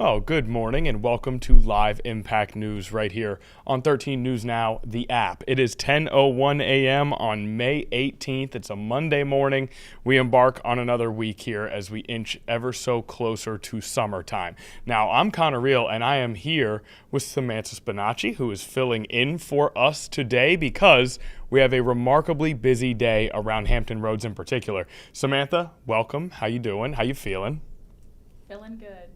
Oh, good morning and welcome to Live Impact News right here on 13 News Now, the app. It is 10:01 a.m. on May 18th. It's a Monday morning. We embark on another week here as we inch ever so closer to summertime. Now, I'm Connor Reel and I am here with Samantha Spinacci, who is filling in for us today because we have a remarkably busy day around Hampton Roads in particular. Samantha, welcome. How you doing? How you feeling? Feeling good.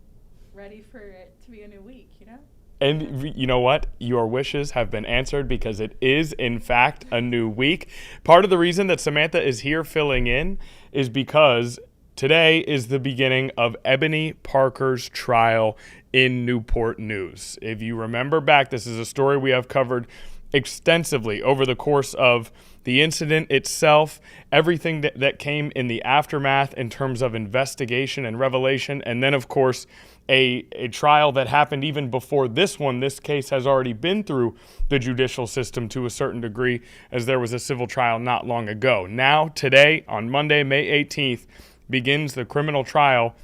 Ready for it to be a new week, you know? And you know what? Your wishes have been answered because it is, in fact, a new week. Part of the reason that Samantha is here filling in is because today is the beginning of Ebony Parker's trial in Newport News. If you remember back, this is a story we have covered extensively over the course of the incident itself, everything that came in the aftermath in terms of investigation and revelation, and then, of course, a trial that happened even before this one. This case has already been through the judicial system to a certain degree, as there was a civil trial not long ago. Now, today, on Monday, May 18th, begins the criminal trial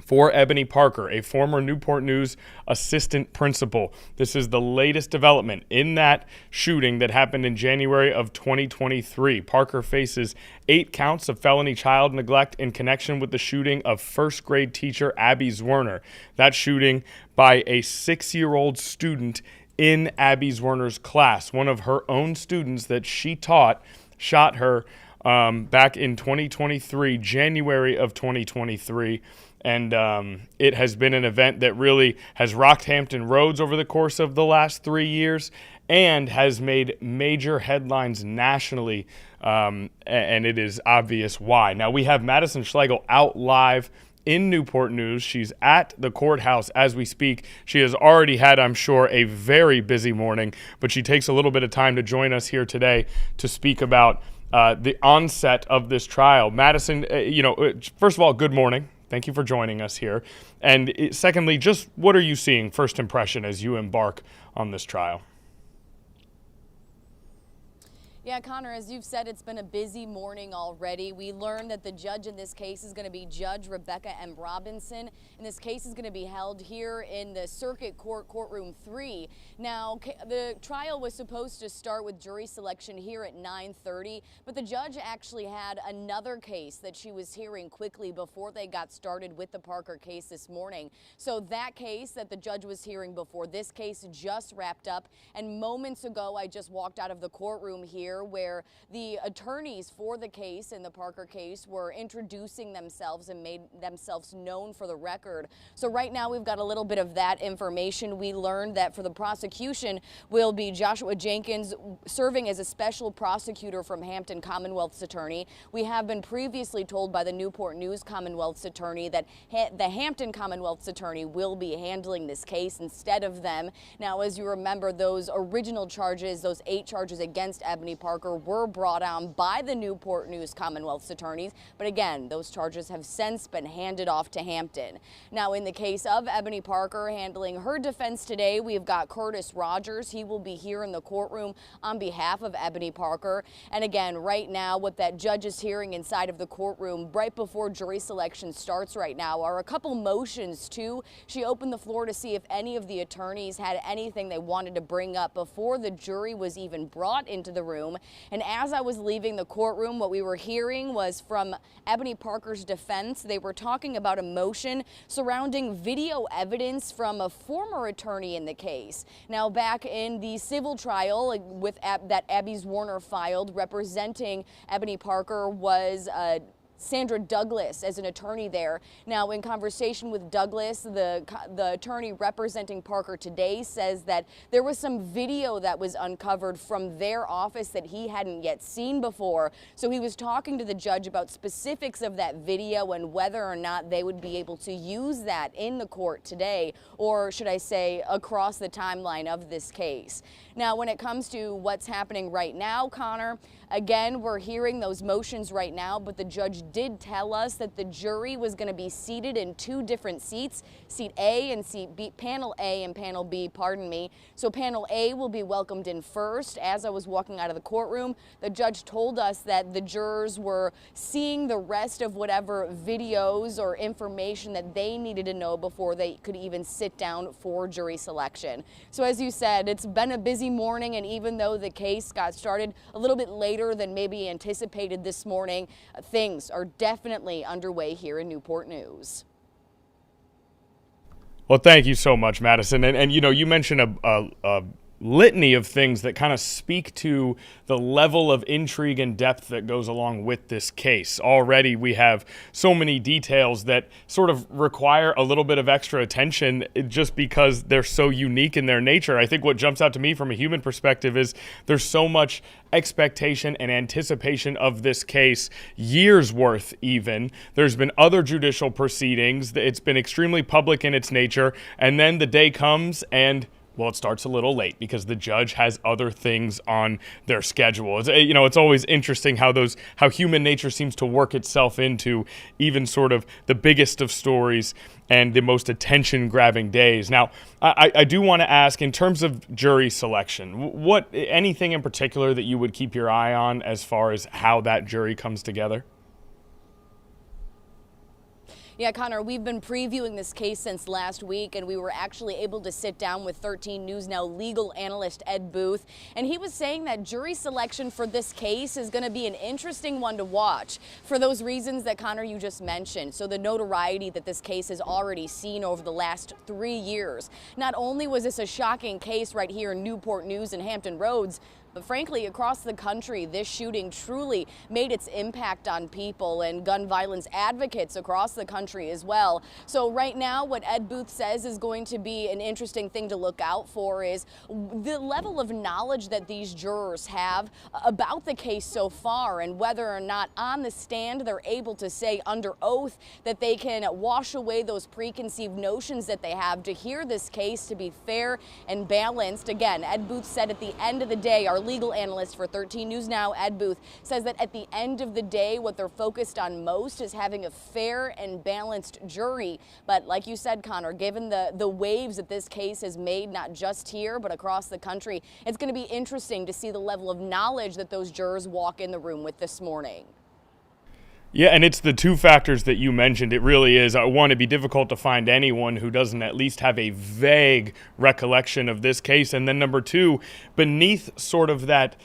for Ebony Parker, a former Newport News assistant principal. This is the latest development in that shooting that happened in January of 2023. Parker faces 8 counts of felony child neglect in connection with the shooting of first grade teacher Abby Zwerner. That shooting by a 6-year-old student in Abby Zwerner's class. One of her own students that she taught shot her back in 2023, January of 2023. And it has been an event that really has rocked Hampton Roads over the course of the last 3 years and has made major headlines nationally, and it is obvious why. Now, we have Madison Schlegel out live in Newport News. She's at the courthouse as we speak. She has already had, I'm sure, a very busy morning, but she takes a little bit of time to join us here today to speak about the onset of this trial. Madison, first of all, good morning. Thank you for joining us here. And secondly, just what are you seeing, first impression, as you embark on this trial? Yeah, Connor, as you've said, it's been a busy morning already. We learned that the judge in this case is going to be Judge Rebecca M. Robinson, and this case is going to be held here in the Circuit Court, Courtroom 3. Now, the trial was supposed to start with jury selection here at 9:30, but the judge actually had another case that she was hearing quickly before they got started with the Parker case this morning. So that case that the judge was hearing before this case just wrapped up, and moments ago I just walked out of the courtroom here where the attorneys for the case in the Parker case were introducing themselves and made themselves known for the record. So right now we've got a little bit of that information. We learned that for the prosecution will be Joshua Jenkins serving as a special prosecutor from Hampton Commonwealth's attorney. We have been previously told by the Newport News Commonwealth's attorney that the Hampton Commonwealth's attorney will be handling this case instead of them. Now, as you remember, those original charges, those 8 charges against Ebony Parker were brought on by the Newport News Commonwealth's attorneys, but again, those charges have since been handed off to Hampton. Now, in the case of Ebony Parker handling her defense today, we've got Curtis Rogers. He will be here in the courtroom on behalf of Ebony Parker. And again, right now, what that judge is hearing inside of the courtroom right before jury selection starts right now are a couple motions too. She opened the floor to see if any of the attorneys had anything they wanted to bring up before the jury was even brought into the room. And as I was leaving the courtroom, what we were hearing was from Ebony Parker's defense. They were talking about a motion surrounding video evidence from a former attorney in the case. Now, back in the civil trial that Abby Zwerner filed representing Ebony Parker was Sandra Douglas as an attorney there. Now, in conversation with Douglas, the attorney representing Parker today says that there was some video that was uncovered from their office that he hadn't yet seen before. So he was talking to the judge about specifics of that video and whether or not they would be able to use that in the court today, or should I say across the timeline of this case. Now, when it comes to what's happening right now, Connor, Again, we're hearing those motions right now, but the judge did tell us that the jury was going to be seated in two different seats, seat A and seat B, panel A and panel B, pardon me. So panel A will be welcomed in first. As I was walking out of the courtroom, the judge told us that the jurors were seeing the rest of whatever videos or information that they needed to know before they could even sit down for jury selection. So as you said, it's been a busy morning, and even though the case got started a little bit later than maybe anticipated this morning, things are definitely underway here in Newport News. Well, thank you so much, Madison. And you know, you mentioned a litany of things that kind of speak to the level of intrigue and depth that goes along with this case. Already we have so many details that sort of require a little bit of extra attention just because they're so unique in their nature. I think what jumps out to me from a human perspective is there's so much expectation and anticipation of this case, years worth even. There's been other judicial proceedings. It's been extremely public in its nature. And then the day comes and well, it starts a little late because the judge has other things on their schedule. It's always interesting how human nature seems to work itself into even sort of the biggest of stories and the most attention-grabbing days. Now, I do want to ask, in terms of jury selection, anything in particular that you would keep your eye on as far as how that jury comes together? Yeah, Connor, we've been previewing this case since last week, and we were actually able to sit down with 13 News Now legal analyst Ed Booth, and he was saying that jury selection for this case is going to be an interesting one to watch for those reasons that, Connor, you just mentioned. So the notoriety that this case has already seen over the last 3 years. Not only was this a shocking case right here in Newport News and Hampton Roads, but frankly, across the country, this shooting truly made its impact on people and gun violence advocates across the country as well. So right now, what Ed Booth says is going to be an interesting thing to look out for is the level of knowledge that these jurors have about the case so far, and whether or not on the stand they're able to say under oath that they can wash away those preconceived notions that they have to hear this case to be fair and balanced. Again, Ed Booth said at the end of the day, our legal analyst for 13 News Now, Ed Booth, says that at the end of the day, what they're focused on most is having a fair and balanced jury. But like you said, Connor, given the waves that this case has made, not just here, but across the country, it's going to be interesting to see the level of knowledge that those jurors walk in the room with this morning. Yeah, and it's the two factors that you mentioned. It really is. One, it'd be difficult to find anyone who doesn't at least have a vague recollection of this case. And then number two, beneath sort of that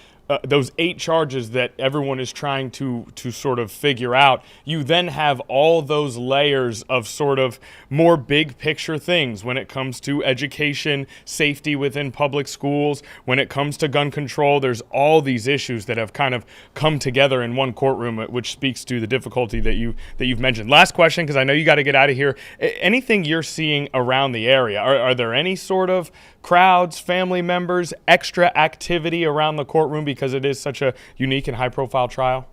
those 8 charges that everyone is trying to sort of figure out, you then have all those layers of sort of more big picture things when it comes to education, safety within public schools, when it comes to gun control. There's all these issues that have kind of come together in one courtroom, which speaks to the difficulty that you've mentioned. Last question, because I know you got to get out of here. Anything you're seeing around the area? Are there any sort of crowds, family members, extra activity around the courtroom because it is such a unique and high-profile trial?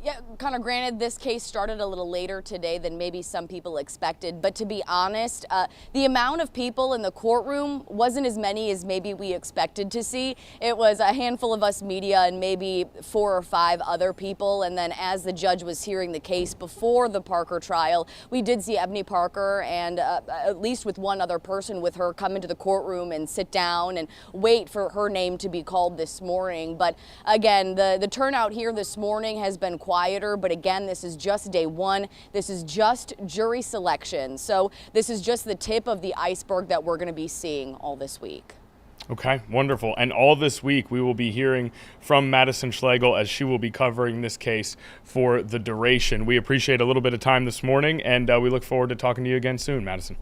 Yeah, Connor, granted, this case started a little later today than maybe some people expected, but to be honest, the amount of people in the courtroom wasn't as many as maybe we expected to see. It was a handful of us media and maybe 4 or 5 other people, and then as the judge was hearing the case before the Parker trial, we did see Ebony Parker and at least with one other person with her come into the courtroom and sit down and wait for her name to be called this morning. But again, the turnout here this morning has been quieter, but again, this is just day one. This is just jury selection. So this is just the tip of the iceberg that we're going to be seeing all this week. Okay, wonderful. And all this week, we will be hearing from Madison Schlegel as she will be covering this case for the duration. We appreciate a little bit of time this morning, and we look forward to talking to you again soon, Madison.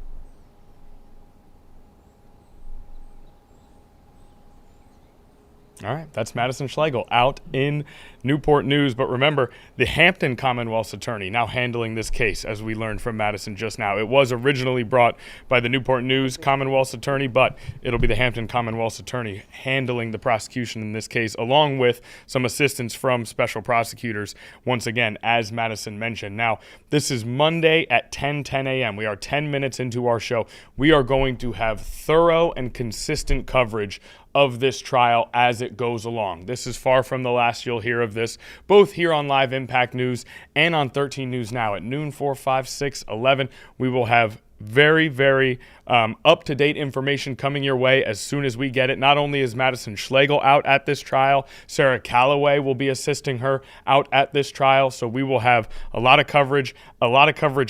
All right, that's Madison Schlegel out in Newport News. But remember, the Hampton Commonwealth's attorney now handling this case, as we learned from Madison just now. It was originally brought by the Newport News Commonwealth's attorney, but it'll be the Hampton Commonwealth's attorney handling the prosecution in this case, along with some assistance from special prosecutors, once again, as Madison mentioned. Now, this is Monday at 10 a.m. We are 10 minutes into our show. We are going to have thorough and consistent coverage of this trial as it goes along. This is far from the last you'll hear of this, both here on Live Impact News and on 13 News Now at noon, 4, 5, 6, 11. We will have very, very up-to-date information coming your way as soon as we get it. Not only is Madison Schlegel out at this trial, Sarah Calloway will be assisting her out at this trial. So we will have a lot of coverage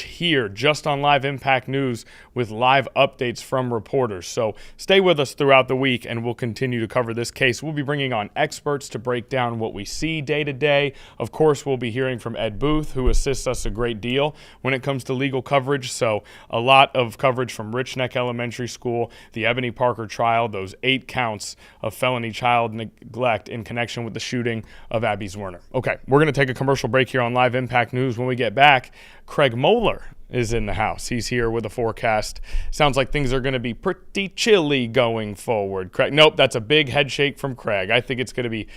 here just on Live Impact News with live updates from reporters. So stay with us throughout the week and we'll continue to cover this case. We'll be bringing on experts to break down what we see day to day. Of course, we'll be hearing from Ed Booth, who assists us a great deal when it comes to legal coverage. So a lot of coverage from Richneck Elementary School, the Ebony Parker trial, those 8 counts of felony child neglect in connection with the shooting of Abby Zwerner. Okay, we're going to take a commercial break here on Live Impact News. When we get back, Craig Moeller is in the house. He's here with a forecast. Sounds like things are going to be pretty chilly going forward. Craig, nope, that's a big head shake from Craig. I think it's going to be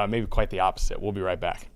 maybe quite the opposite. We'll be right back.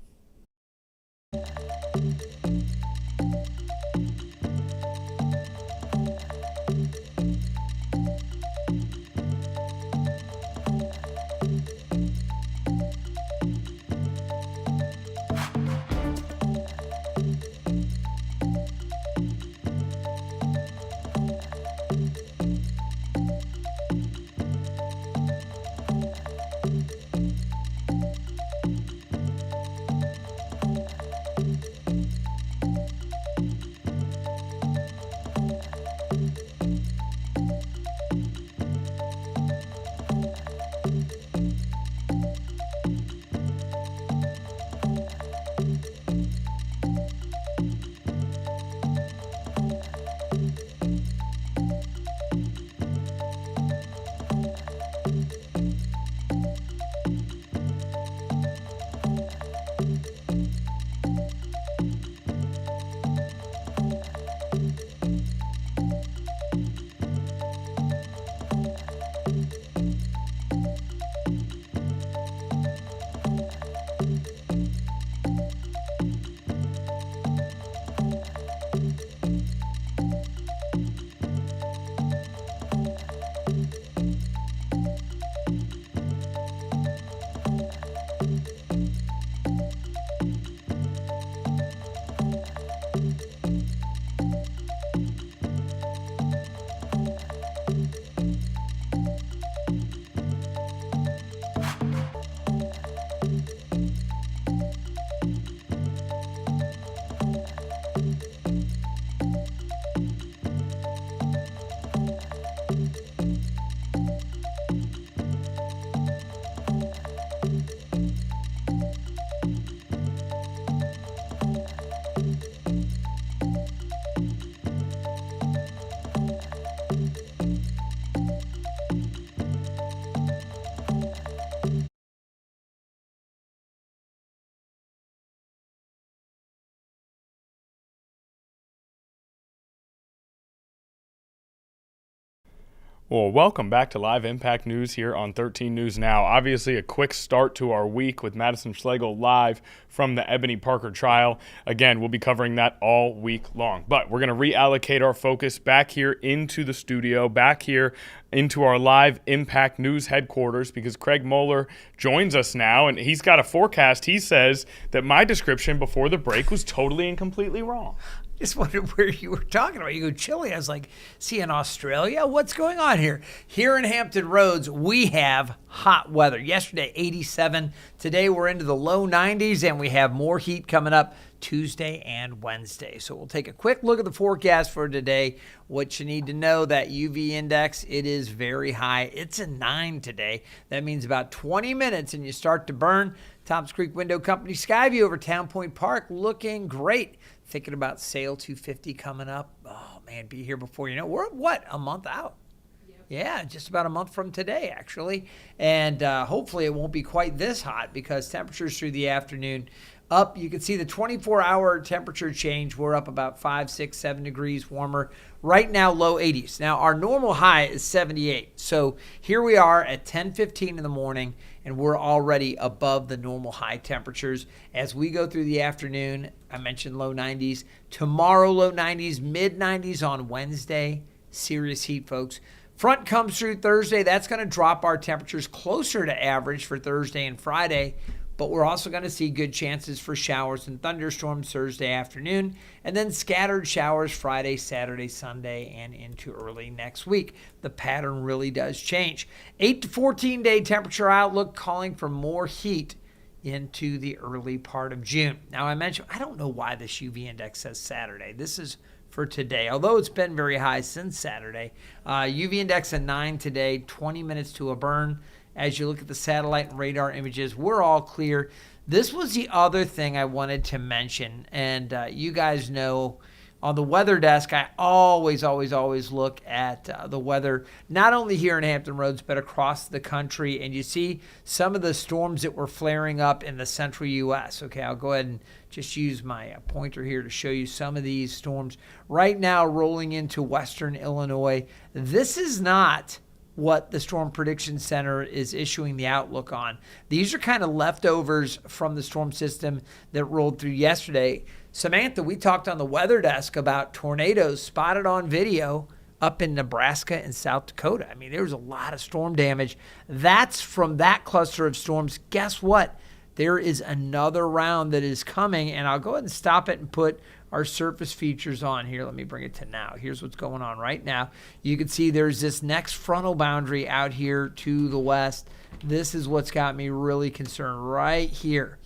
Well, welcome back to Live Impact News here on 13 News Now. Obviously, a quick start to our week with Madison Schlegel live from the Ebony Parker trial. Again, we'll be covering that all week long. But we're going to reallocate our focus back here into the studio, back here into our Live Impact News headquarters, because Craig Moeller joins us now, and he's got a forecast. He says that my description before the break was totally and completely wrong. Just wondered where you were talking about. You go Chile. I was like, see, in Australia, what's going on here? Here in Hampton Roads, we have hot weather. Yesterday, 87. Today, we're into the low 90s, and we have more heat coming up Tuesday and Wednesday. So we'll take a quick look at the forecast for today. What you need to know, that UV index, it is very high. It's a 9 today. That means about 20 minutes, and you start to burn. Toms Creek Window Company Skyview over Town Point Park looking great. Thinking about Sale 250 coming up. Oh, man, be here before you know. We're, what, a month out? Yep. Yeah, just about a month from today, actually. And hopefully it won't be quite this hot, because temperatures through the afternoon up. You can see the 24-hour temperature change. We're up about 5, 6, 7 degrees warmer. Right now, low 80s. Now, our normal high is 78. So here we are at 10:15 in the morning, and we're already above the normal high temperatures. As we go through the afternoon, I mentioned low 90s. Tomorrow, low 90s, mid 90s on Wednesday. Serious heat, folks. Front comes through Thursday. That's going to drop our temperatures closer to average for Thursday and Friday. But we're also going to see good chances for showers and thunderstorms Thursday afternoon, and then scattered showers Friday, Saturday, Sunday, and into early next week. The pattern really does change. 8 to 14-day temperature outlook calling for more heat into the early part of June. Now, I mentioned, I don't know why this UV index says Saturday. This is for today, although it's been very high since Saturday. UV index at 9 today, 20 minutes to a burn. As you look at the satellite and radar images, we're all clear. This was the other thing I wanted to mention. And you guys know on the weather desk, I always look at the weather, not only here in Hampton Roads, but across the country. And you see some of the storms that were flaring up in the central U.S. Okay, I'll go ahead and just use my pointer here to show you some of these storms. Right now, rolling into western Illinois. This is not what the Storm Prediction Center is issuing the outlook on. These are kind of leftovers from the storm system that rolled through yesterday. Samantha, we talked on the weather desk about tornadoes spotted on video up in Nebraska and South Dakota. I mean, there was a lot of storm damage. That's from that cluster of storms. Guess what? There is another round that is coming, and I'll go ahead and stop it and put our surface features on here. Let me bring it to now. Here's what's going on right now. You can see there's this next frontal boundary out here to the west. This is what's got me really concerned right here.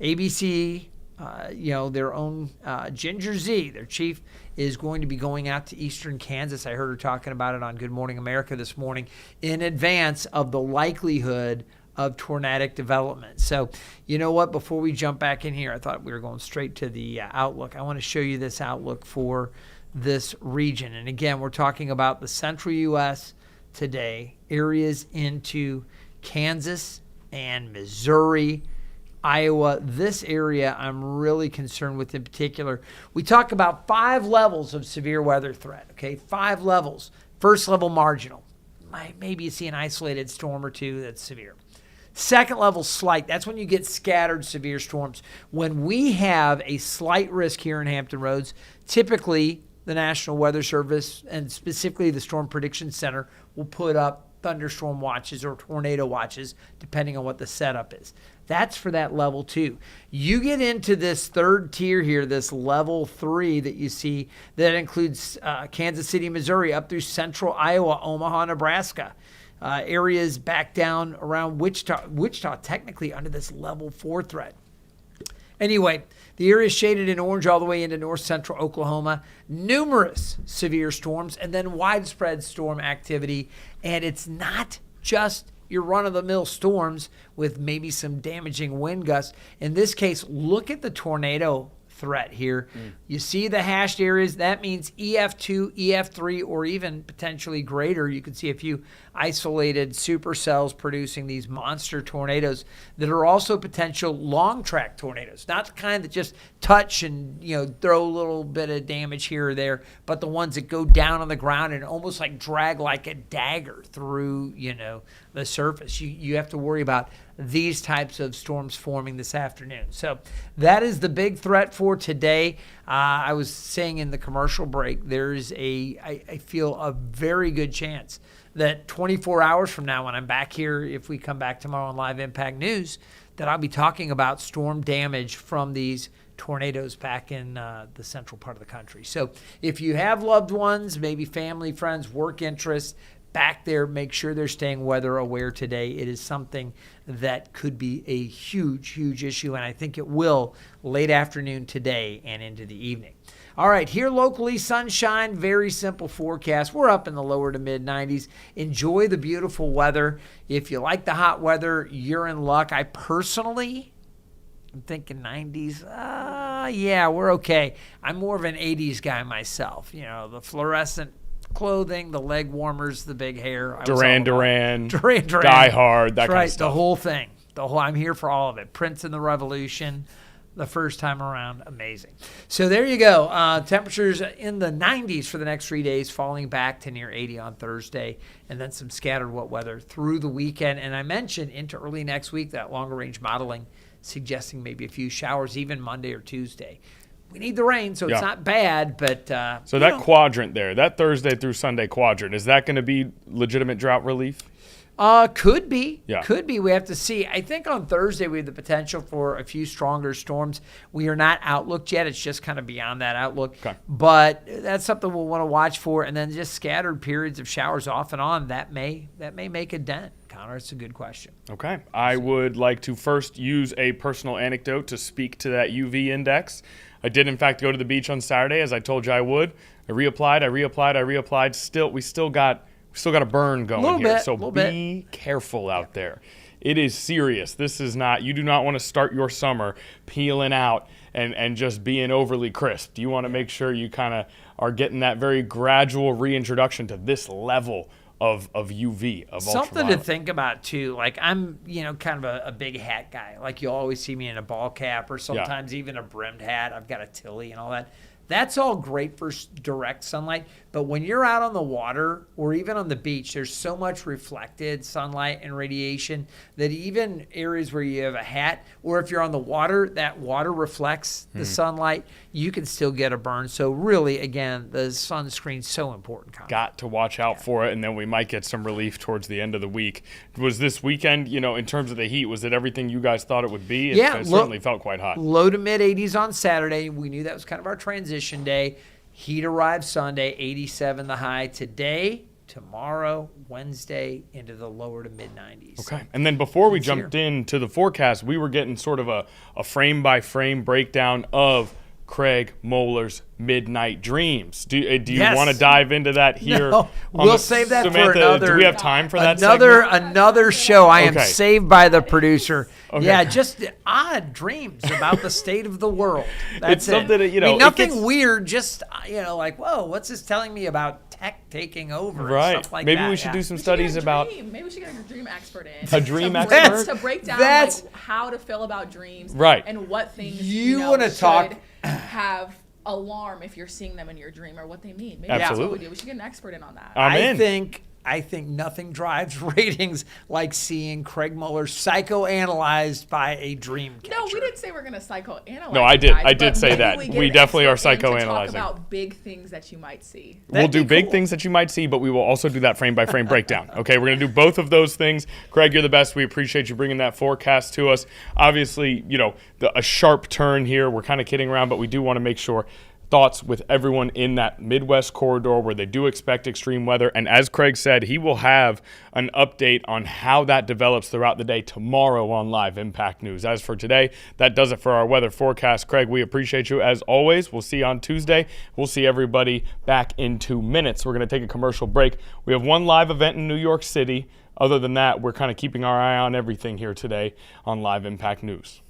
ABC, their own Ginger Z, their chief, is going to be going out to eastern Kansas. I heard her talking about it on Good Morning America this morning in advance of the likelihood of tornadic development. So, you know what? Before we jump back in here, I thought we were going straight to the outlook. I want to show you this outlook for this region. And again, we're talking about the central U.S. today, areas into Kansas and Missouri, Iowa. This area I'm really concerned with in particular. We talk about 5 levels of severe weather threat, okay? 5 levels. First level, marginal. Maybe you see an isolated storm or two that's severe. Second level, slight. That's when you get scattered severe storms. When we have a slight risk here in Hampton Roads, typically the National Weather Service and specifically the Storm Prediction Center will put up thunderstorm watches or tornado watches, depending on what the setup is. That's for that level 2. You get into this third tier here, this level 3 that you see, that includes Kansas City, Missouri, up through central Iowa, Omaha, Nebraska. Areas back down around Wichita, technically under this level 4 threat. Anyway, the area is shaded in orange all the way into north central Oklahoma. Numerous severe storms and then widespread storm activity. And it's not just your run-of-the-mill storms with maybe some damaging wind gusts. In this case, look at the tornado threat here. You see the hashed areas. That means EF2, EF3, or even potentially greater. You can see a few isolated supercells producing these monster tornadoes that are also potential long-track tornadoes. Not the kind that just touch and throw a little bit of damage here or there, but the ones that go down on the ground and almost like drag like a dagger through the surface. You have to worry about these types of storms forming this afternoon. So that is the big threat for today. I was saying in the commercial break, there's I feel a very good chance that 24 hours from now when I'm back here, if we come back tomorrow on Live Impact News, that I'll be talking about storm damage from these tornadoes back in the central part of the country. So if you have loved ones, maybe family, friends, work interests, back there, make sure they're staying weather aware today. It is something that could be a huge, huge issue, and I think it will late afternoon today and into the evening. All right, here locally, sunshine, very simple forecast. We're up in the lower to mid 90s. Enjoy the beautiful weather. If you like the hot weather, you're in luck. I personally I'm thinking 90s. Yeah, we're okay. I'm more of an 80s guy myself. The fluorescent clothing, the leg warmers, the big hair. Duran, Die Hard, that kind of stuff. The whole thing. I'm here for all of it. Prince and the Revolution, the first time around, amazing. So there you go. Temperatures in the 90s for the next 3 days, falling back to near 80 on Thursday, and then some scattered wet weather through the weekend. And I mentioned into early next week that longer range modeling suggesting maybe a few showers even Monday or Tuesday. we need the rain, so it's not bad. But so that quadrant there, that Thursday through Sunday quadrant, is that going to be legitimate drought relief? Could be. Yeah. Could be. We have to see. I think on Thursday we have the potential for a few stronger storms. We are not outlooked yet. It's just kind of beyond that outlook. Okay. But that's something we'll want to watch for. And then just scattered periods of showers off and on. That may make a dent. Connor, it's a good question. Okay. I would like to first use a personal anecdote to speak to that UV index. I did, in fact, go to the beach on Saturday, as I told you I would. I reapplied. We still got a burn going here. So be careful out there. It is serious. This is not, you do not want to start your summer peeling out and just being overly crisp. You want to make sure you kind of are getting that very gradual reintroduction to this level of UV, of something ultraviolet. to think about too. Like I'm, kind of a big hat guy. Like you always see me in a ball cap or sometimes even a brimmed hat. I've got a Tilly and all that. That's all great for direct sunlight, but when you're out on the water or even on the beach, there's so much reflected sunlight and radiation that even areas where you have a hat, or if you're on the water, that water reflects the sunlight, you can still get a burn. So really, again, the sunscreen's so important. Colin. Got to watch out for it, and then we might get some relief towards the end of the week. Was this weekend, in terms of the heat, was it everything you guys thought it would be? It certainly felt quite hot. Low to mid 80s on Saturday. We knew that was kind of our transition day. Heat arrived Sunday, 87 the high. Today, tomorrow, Wednesday, into the lower to mid 90s. Okay. And then before we jumped into the forecast, we were getting sort of a frame by frame breakdown of Craig Moeller's midnight dreams. Do you want to dive into that here? No, we'll save that Samantha, for another. Do we have time for that? Another show. I am saved by the producer. Okay. Yeah, just odd dreams about the state of the world. That's it's something that, nothing weird. Just like, whoa, what's this telling me about tech taking over? Right. And stuff like Maybe that. we should do some studies about. Maybe we should get a dream expert in. A dream expert to break down how to feel about dreams. Right. And what things you want to talk. Have alarm if you're seeing them in your dream or what they mean. Maybe Absolutely. that's what we do. We should get an expert in on that. I think nothing drives ratings like seeing Craig Moeller psychoanalyzed by a dream catcher. No, we didn't say we're going to psychoanalyze. No, I did. Guys, I did say that. We definitely are psychoanalyzing. Talk about big things that you might see. We'll do big things that you might see, but we will also do that frame by frame breakdown. Okay, we're going to do both of those things. Craig, you're the best. We appreciate you bringing that forecast to us. Obviously, a sharp turn here. We're kind of kidding around, but we do want to make sure thoughts with everyone in that Midwest corridor where they do expect extreme weather. And as Craig said, he will have an update on how that develops throughout the day tomorrow on Live Impact News. As for today, that does it for our weather forecast. Craig, we appreciate you as always. We'll see you on Tuesday. We'll see everybody back in 2 minutes. We're going to take a commercial break. We have one live event in New York City. Other than that, we're kind of keeping our eye on everything here today on Live Impact News.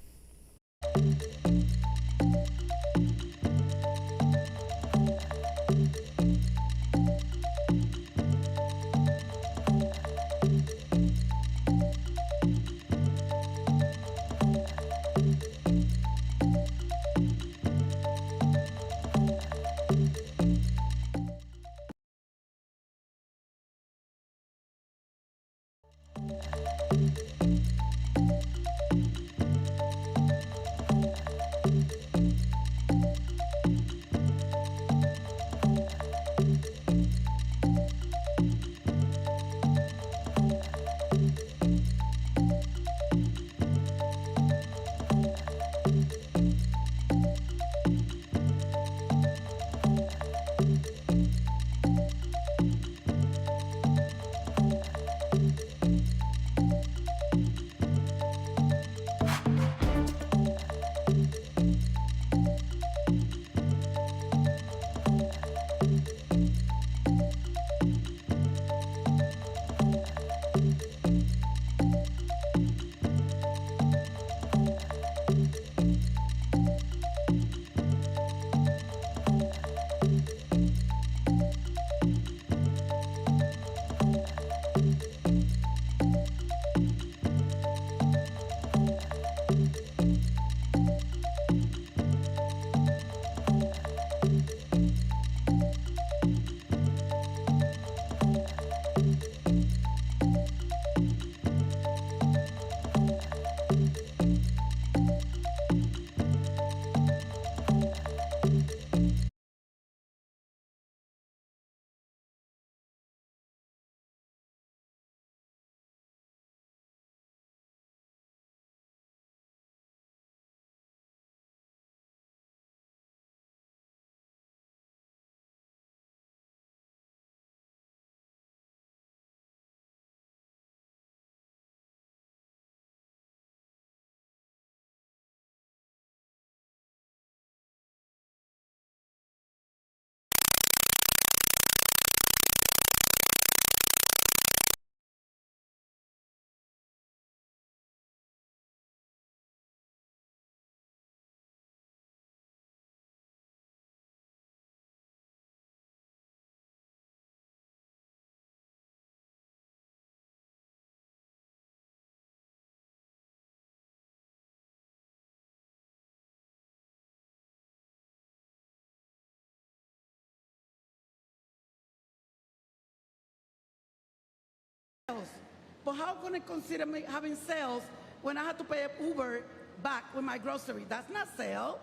but how can I consider me having sales when I have to pay Uber back with my grocery? That's not sale.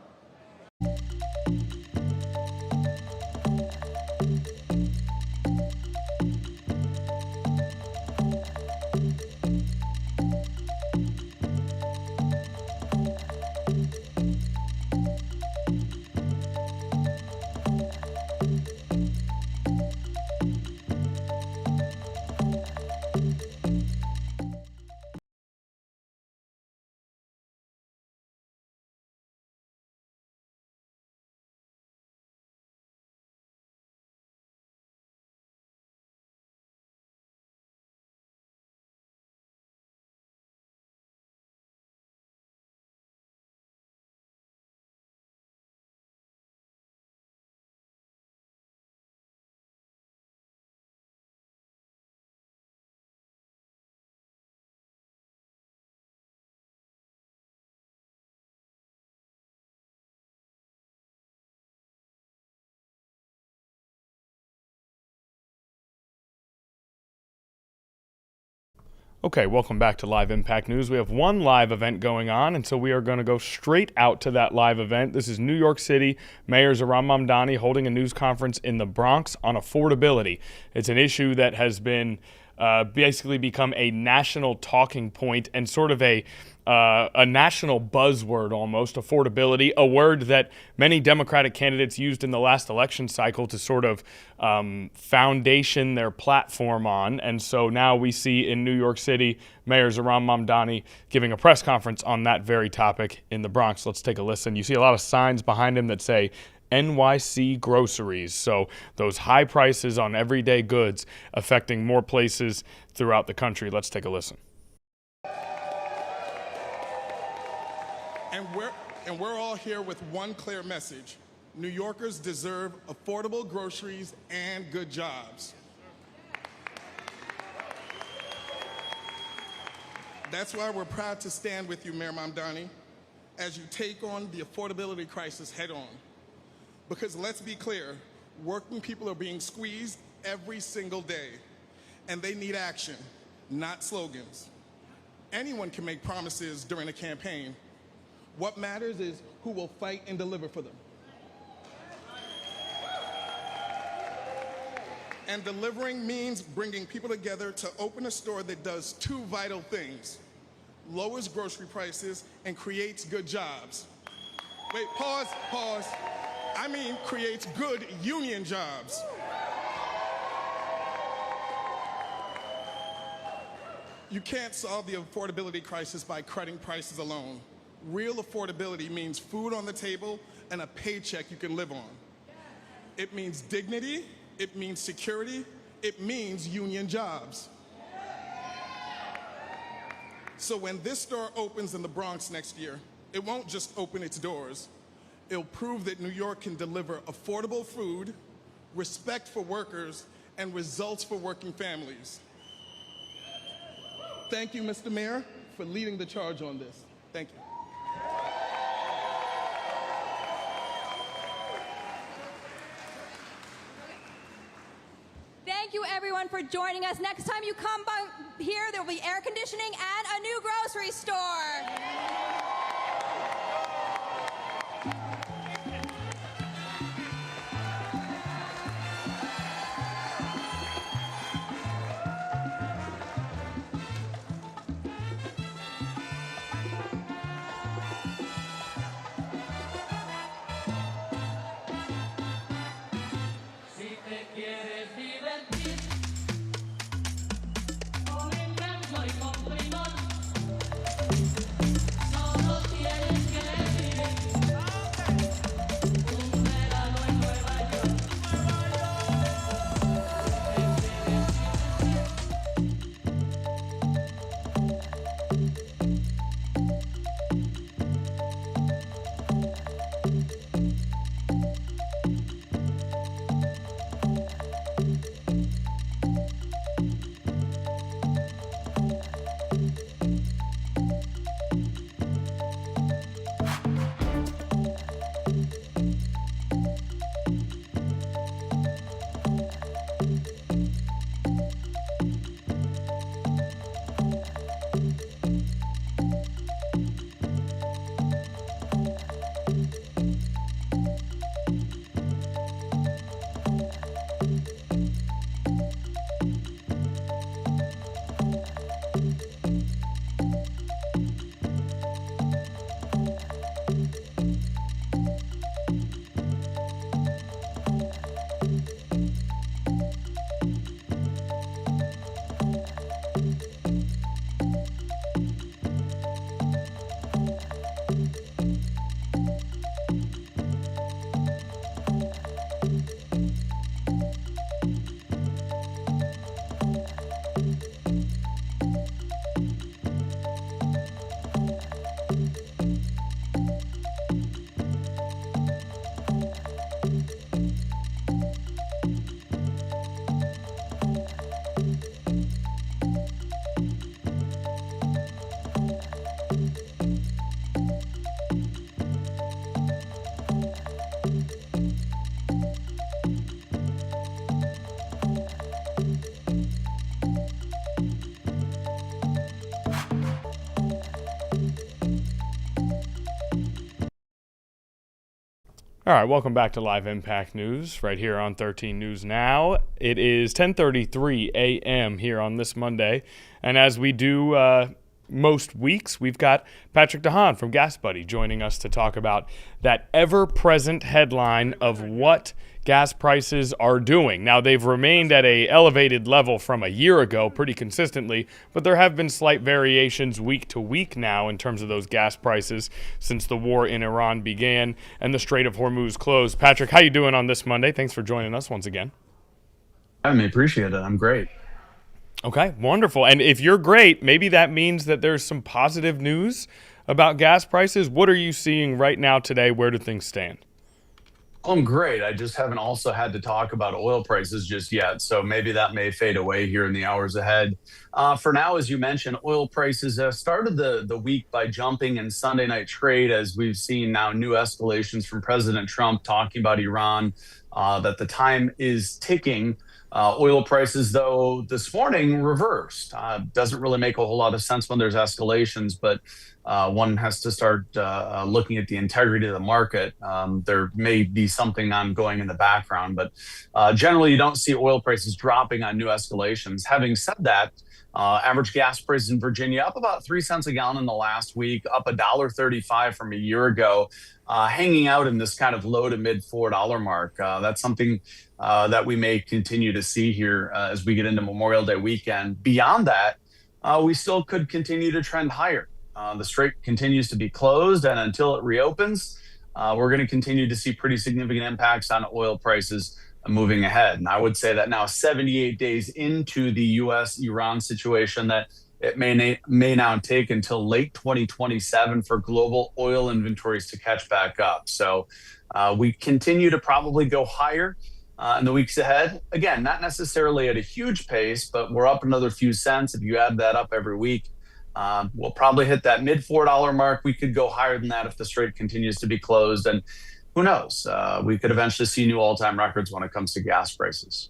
Okay, welcome back to Live Impact News. We have one live event going on, and so we are going to go straight out to that live event. This is New York City Mayor Zohran Mamdani holding a news conference in the Bronx on affordability. It's an issue that has been basically become a national talking point and sort of a national buzzword almost, affordability, a word that many Democratic candidates used in the last election cycle to sort of foundation their platform on. And so now we see in New York City, Mayor Zohran Mamdani giving a press conference on that very topic in the Bronx. Let's take a listen. You see a lot of signs behind him that say NYC groceries. So those high prices on everyday goods affecting more places throughout the country. Let's take a listen. And we're all here with one clear message. New Yorkers deserve affordable groceries and good jobs. That's why we're proud to stand with you, Mayor Mamdani, as you take on the affordability crisis head on. Because let's be clear, working people are being squeezed every single day, and they need action, not slogans. Anyone can make promises during a campaign. What matters is who will fight and deliver for them. And delivering means bringing people together to open a store that does two vital things: lowers grocery prices and creates good jobs. Wait, pause. I mean, creates good union jobs. You can't solve the affordability crisis by cutting prices alone. Real affordability means food on the table and a paycheck you can live on. It means dignity, it means security, it means union jobs. So when this store opens in the Bronx next year, it won't just open its doors. It'll prove that New York can deliver affordable food, respect for workers, and results for working families. Thank you, Mr. Mayor, for leading the charge on this. Thank you. Thank you, everyone, for joining us. Next time you come by here, there will be air conditioning and a new grocery store. All right, welcome back to Live Impact News right here on 13 News Now. It is 10:33 a.m. here on this Monday, and as we do most weeks, we've got Patrick DeHaan from Gas Buddy joining us to talk about that ever-present headline of what gas prices are doing. Now, they've remained at a elevated level from a year ago pretty consistently, but there have been slight variations week to week now in terms of those gas prices since the war in Iran began and the Strait of Hormuz closed. Patrick, how you doing on this Monday? Thanks for joining us once again. I appreciate it. I'm great. Okay, wonderful. And if you're great, maybe that means that there's some positive news about gas prices. What are you seeing right now today? Where do things stand? I'm great. I just haven't also had to talk about oil prices just yet. So maybe that may fade away here in the hours ahead. For now, as you mentioned, oil prices started the week by jumping in Sunday night trade as we've seen now new escalations from President Trump talking about Iran, that the time is ticking. Oil prices, though, this morning reversed. Doesn't really make a whole lot of sense when there's escalations, but one has to start looking at the integrity of the market. There may be something ongoing in the background, but generally you don't see oil prices dropping on new escalations. Having said that, average gas prices in Virginia up about 3 cents a gallon in the last week, up $1.35 from a year ago, hanging out in this kind of low to mid $4 mark. That's something that we may continue to see here as we get into Memorial Day weekend. Beyond that, we still could continue to trend higher. The strait continues to be closed, and until it reopens, we're going to continue to see pretty significant impacts on oil prices moving ahead. And I would say that now 78 days into the U.S.-Iran situation, that it may now take until late 2027 for global oil inventories to catch back up. So we continue to probably go higher in the weeks ahead. Again, not necessarily at a huge pace, but we're up another few cents. If you add that up every week, we'll probably hit that mid $4 mark. We could go higher than that if the strait continues to be closed. And who knows? We could eventually see new all-time records when it comes to gas prices.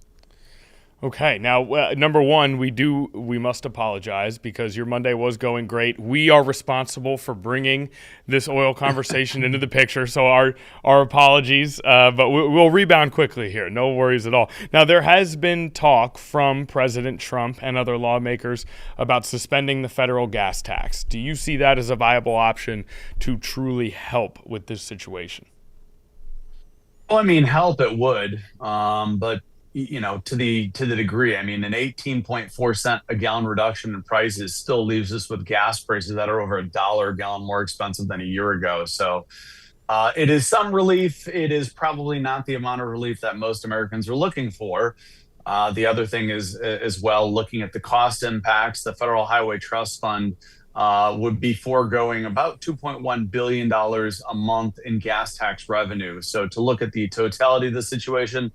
Okay, now, number one, we must apologize because your Monday was going great. We are responsible for bringing this oil conversation into the picture, so our apologies, but we'll rebound quickly here. No worries at all. Now, there has been talk from President Trump and other lawmakers about suspending the federal gas tax. Do you see that as a viable option to truly help with this situation? Well, I mean, help it would, but to the degree, I mean, an 18.4 cent a gallon reduction in prices still leaves us with gas prices that are over $1 a gallon more expensive than a year ago. So it is some relief. It is probably not the amount of relief that most Americans are looking for. The other thing is, as well, looking at the cost impacts, the Federal Highway Trust Fund would be foregoing about $2.1 billion a month in gas tax revenue. So to look at the totality of the situation,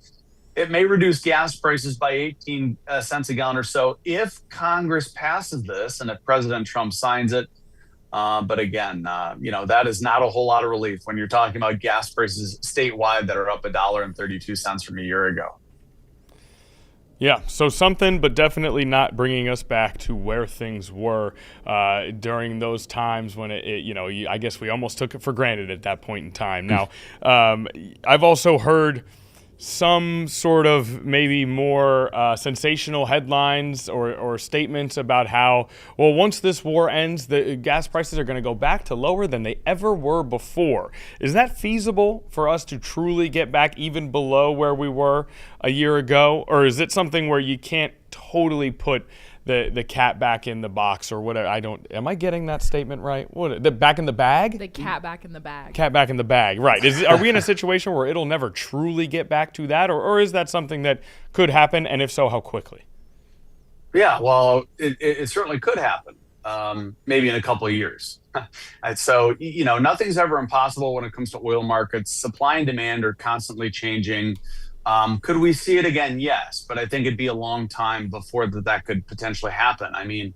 it may reduce gas prices by 18 cents a gallon or so if Congress passes this and if President Trump signs it. But again, that is not a whole lot of relief when you're talking about gas prices statewide that are up $1.32 from a year ago. Yeah, so something, but definitely not bringing us back to where things were during those times when I guess we almost took it for granted at that point in time. Now, I've also heard some sort of maybe more sensational headlines or statements about how, well, once this war ends, the gas prices are going to go back to lower than they ever were before. Is that feasible for us to truly get back even below where we were a year ago? Or is it something where you can't totally put the cat back in the box or whatever? Am I getting that statement right? The back in the bag? The cat back in the bag. Cat back in the bag, right. Are we in a situation where it'll never truly get back to that? Or is that something that could happen? And if so, how quickly? Yeah, well, it certainly could happen, maybe in a couple of years. And so, nothing's ever impossible when it comes to oil markets. Supply and demand are constantly changing. Could we see it again? Yes, but I think it'd be a long time before that could potentially happen. I mean,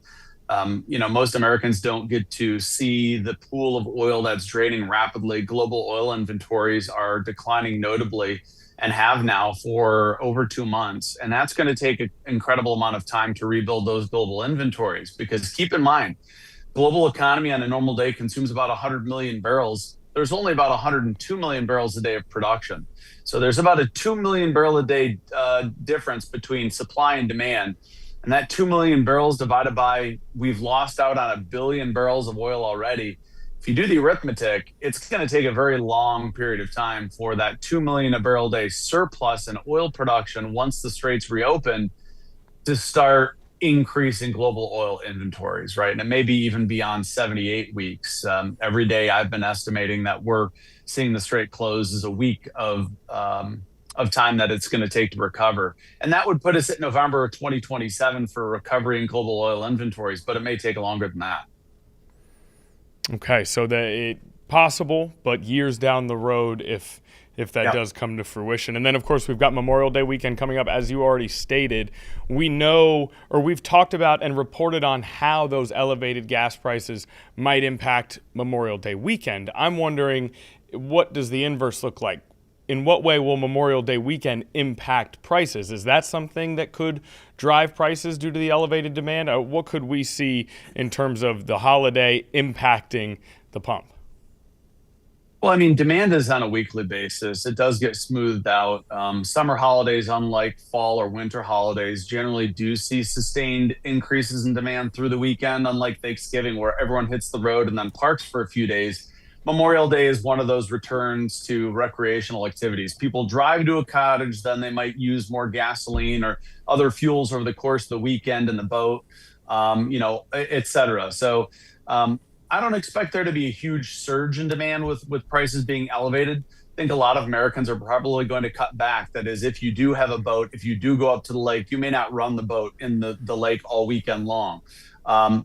most Americans don't get to see the pool of oil that's draining rapidly. Global oil inventories are declining notably and have now for over 2 months. And that's going to take an incredible amount of time to rebuild those global inventories, because keep in mind, global economy on a normal day consumes about 100 million barrels there's only about 102 million barrels a day of production. So there's about a 2 million barrel a day difference between supply and demand. And that 2 million barrels divided by, we've lost out on 1 billion barrels of oil already. If you do the arithmetic, it's going to take a very long period of time for that 2 million a barrel a day surplus in oil production, once the straits reopen, to start increasing global oil inventories, right? And it may be even beyond 78 weeks. Every day I've been estimating that we're seeing the strait close as a week of time that it's going to take to recover. And that would put us at November of 2027 for recovery in global oil inventories, but it may take longer than that. Okay, so it's possible, but years down the road if that does come to fruition. And then, of course, we've got Memorial Day weekend coming up. As you already stated, we know, or we've talked about and reported on how those elevated gas prices might impact Memorial Day weekend. I'm wondering, what does the inverse look like? In what way will Memorial Day weekend impact prices? Is that something that could drive prices due to the elevated demand? What could we see in terms of the holiday impacting the pump? Well, I mean, demand is on a weekly basis. It does get smoothed out. Summer holidays, unlike fall or winter holidays, generally do see sustained increases in demand through the weekend, unlike Thanksgiving, where everyone hits the road and then parks for a few days. Memorial Day is one of those returns to recreational activities. People drive to a cottage, then they might use more gasoline or other fuels over the course of the weekend in the boat, et cetera. So I don't expect there to be a huge surge in demand with prices being elevated. I think a lot of Americans are probably going to cut back. That is, if you do have a boat, if you do go up to the lake, you may not run the boat in the lake all weekend long.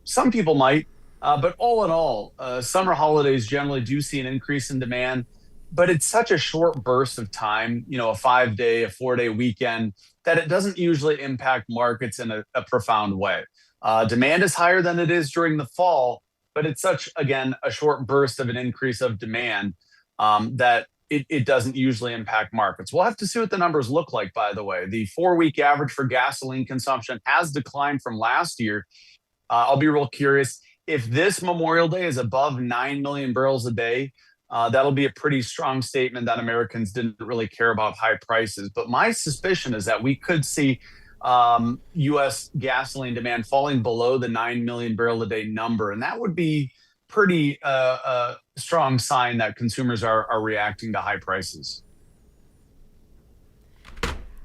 Some people might. But all in all, summer holidays generally do see an increase in demand, but it's such a short burst of time, a 5-day, a 4-day weekend, that it doesn't usually impact markets in a profound way. Demand is higher than it is during the fall, but it's such, again, a short burst of an increase of demand that it doesn't usually impact markets. We'll have to see what the numbers look like, by the way. The 4-week average for gasoline consumption has declined from last year. I'll be real curious. If this Memorial Day is above 9 million barrels a day, that'll be a pretty strong statement that Americans didn't really care about high prices. But my suspicion is that we could see U.S. gasoline demand falling below the 9 million barrel a day number. And that would be pretty strong sign that consumers are reacting to high prices.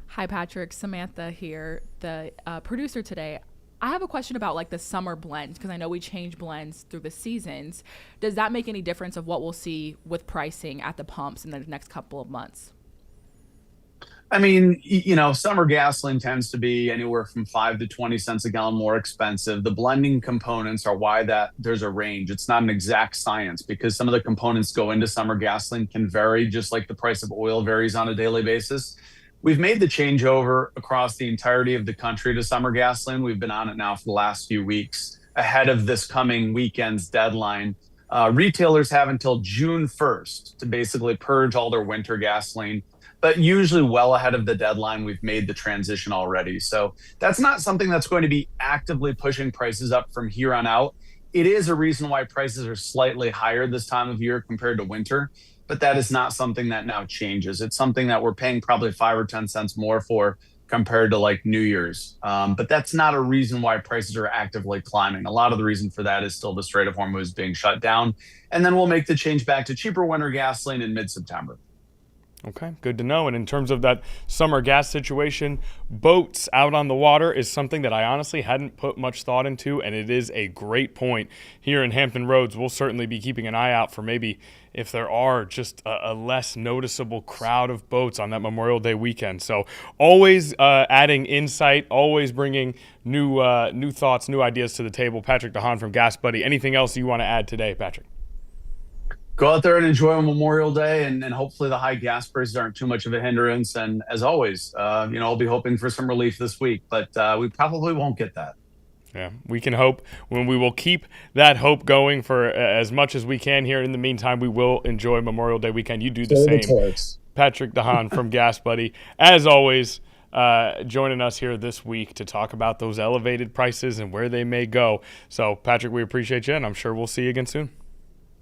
Hi, Patrick. Samantha here, the producer today. I have a question about like the summer blends, because I know we change blends through the seasons. Does that make any difference of what we'll see with pricing at the pumps in the next couple of months? I mean, summer gasoline tends to be anywhere from 5 to 20 cents a gallon more expensive. The blending components are why that there's a range. It's not an exact science, because some of the components go into summer gasoline can vary, just like the price of oil varies on a daily basis. We've made the changeover across the entirety of the country to summer gasoline. We've been on it now for the last few weeks ahead of this coming weekend's deadline. Retailers have until June 1st to basically purge all their winter gasoline, but usually well ahead of the deadline, we've made the transition already. So that's not something that's going to be actively pushing prices up from here on out. It is a reason why prices are slightly higher this time of year compared to winter. But that is not something that now changes. It's something that we're paying probably 5 or 10 cents more for compared to like New Year's. But that's not a reason why prices are actively climbing. A lot of the reason for that is still the Strait of Hormuz being shut down. And then we'll make the change back to cheaper winter gasoline in mid-September. Okay, good to know. And in terms of that summer gas situation, boats out on the water is something that I honestly hadn't put much thought into, and it is a great point. Here in Hampton Roads, we'll certainly be keeping an eye out for maybe if there are just a less noticeable crowd of boats on that Memorial Day weekend. So always adding insight, always bringing new thoughts, new ideas to the table. Patrick DeHaan from Gas Buddy. Anything else you want to add today, Patrick? Go out there and enjoy Memorial Day, and hopefully the high gas prices aren't too much of a hindrance. And as always, I'll be hoping for some relief this week, but we probably won't get that. Yeah, we can hope. When we will keep that hope going for as much as we can here. In the meantime, we will enjoy Memorial Day weekend. You do the same. Patrick DeHaan from Gas Buddy, as always, joining us here this week to talk about those elevated prices and where they may go. So, Patrick, we appreciate you, and I'm sure we'll see you again soon.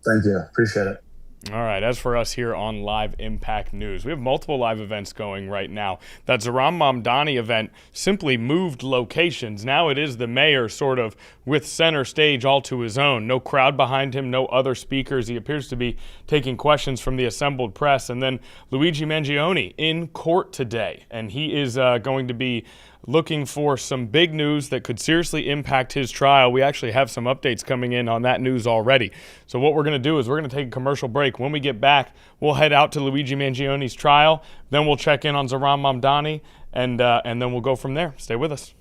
Thank you. Appreciate it. All right, as for us here on Live Impact News, we have multiple live events going right now. That Zohran Mamdani event simply moved locations. Now it is the mayor sort of with center stage all to his own. No crowd behind him, no other speakers. He appears to be taking questions from the assembled press. And then Luigi Mangione in court today, and he is going to be looking for some big news that could seriously impact his trial. We actually have some updates coming in on that news already. So what we're going to do is we're going to take a commercial break. When we get back, we'll head out to Luigi Mangione's trial. Then we'll check in on Zohran Mamdani, and then we'll go from there. Stay with us.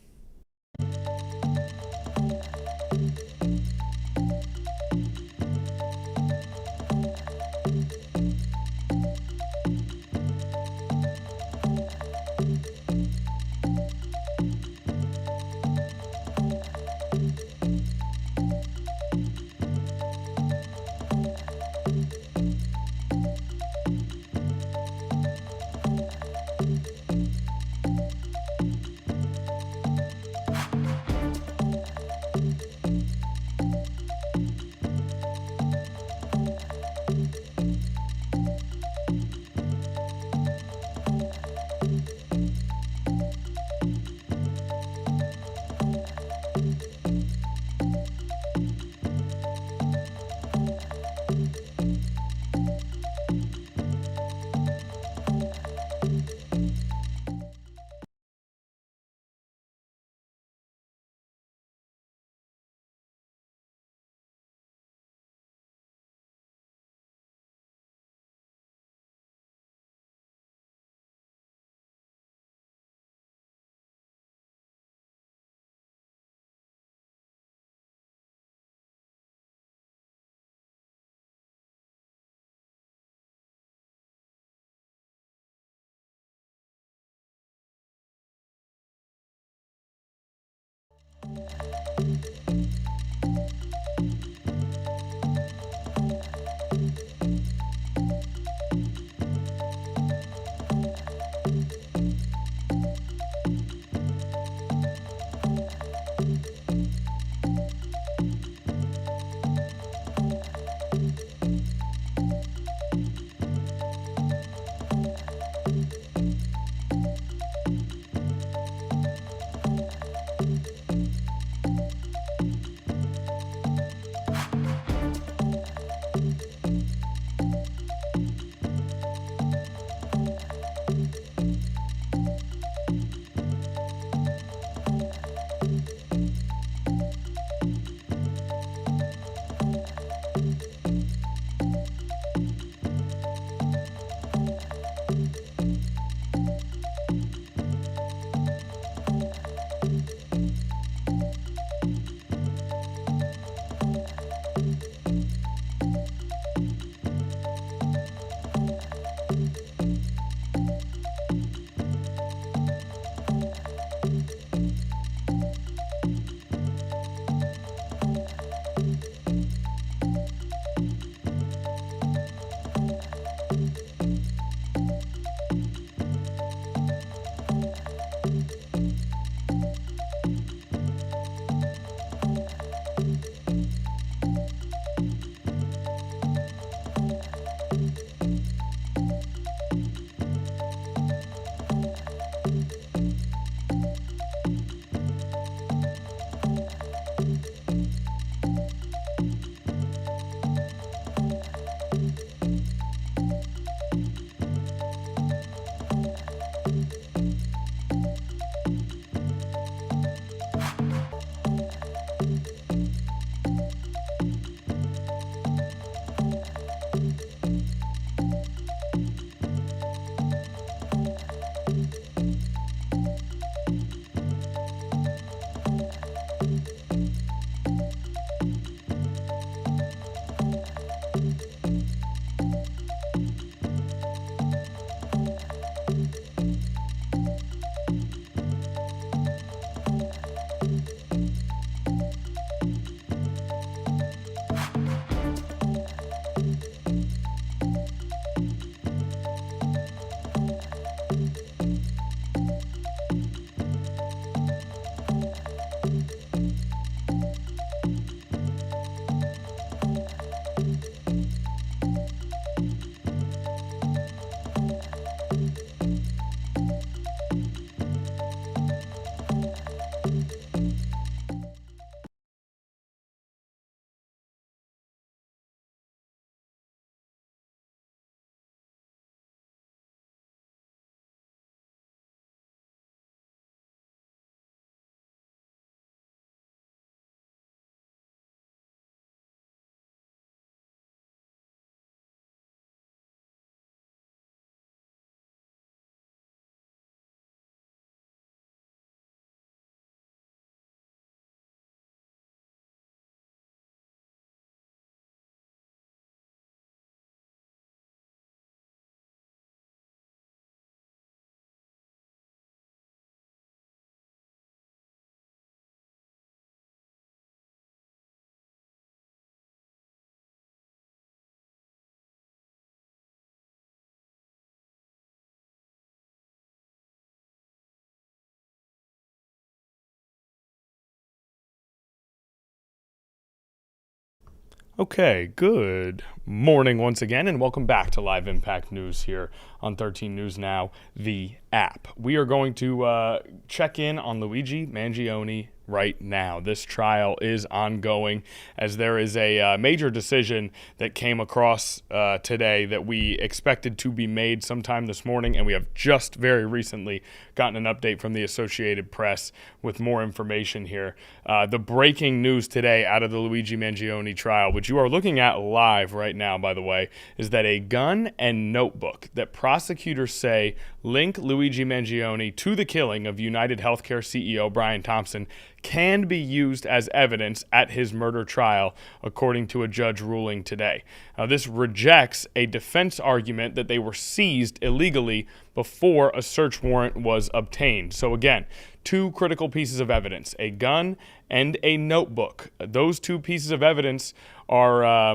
Okay, good morning once again, and welcome back to Live Impact News here on 13 News Now, the app. We are going to check in on Luigi Mangione right now. This trial is ongoing as there is a major decision that came across today that we expected to be made sometime this morning, and we have just very recently gotten an update from the Associated Press with more information here. The breaking news today out of the Luigi Mangione trial, which you are looking at live right now, by the way, is that a gun and notebook that prosecutors say link Luigi Mangione to the killing of United Healthcare CEO Brian Thompson can be used as evidence at his murder trial, according to a judge ruling today. This rejects a defense argument that they were seized illegally before a search warrant was obtained. So again, two critical pieces of evidence, a gun and a notebook. Those two pieces of evidence are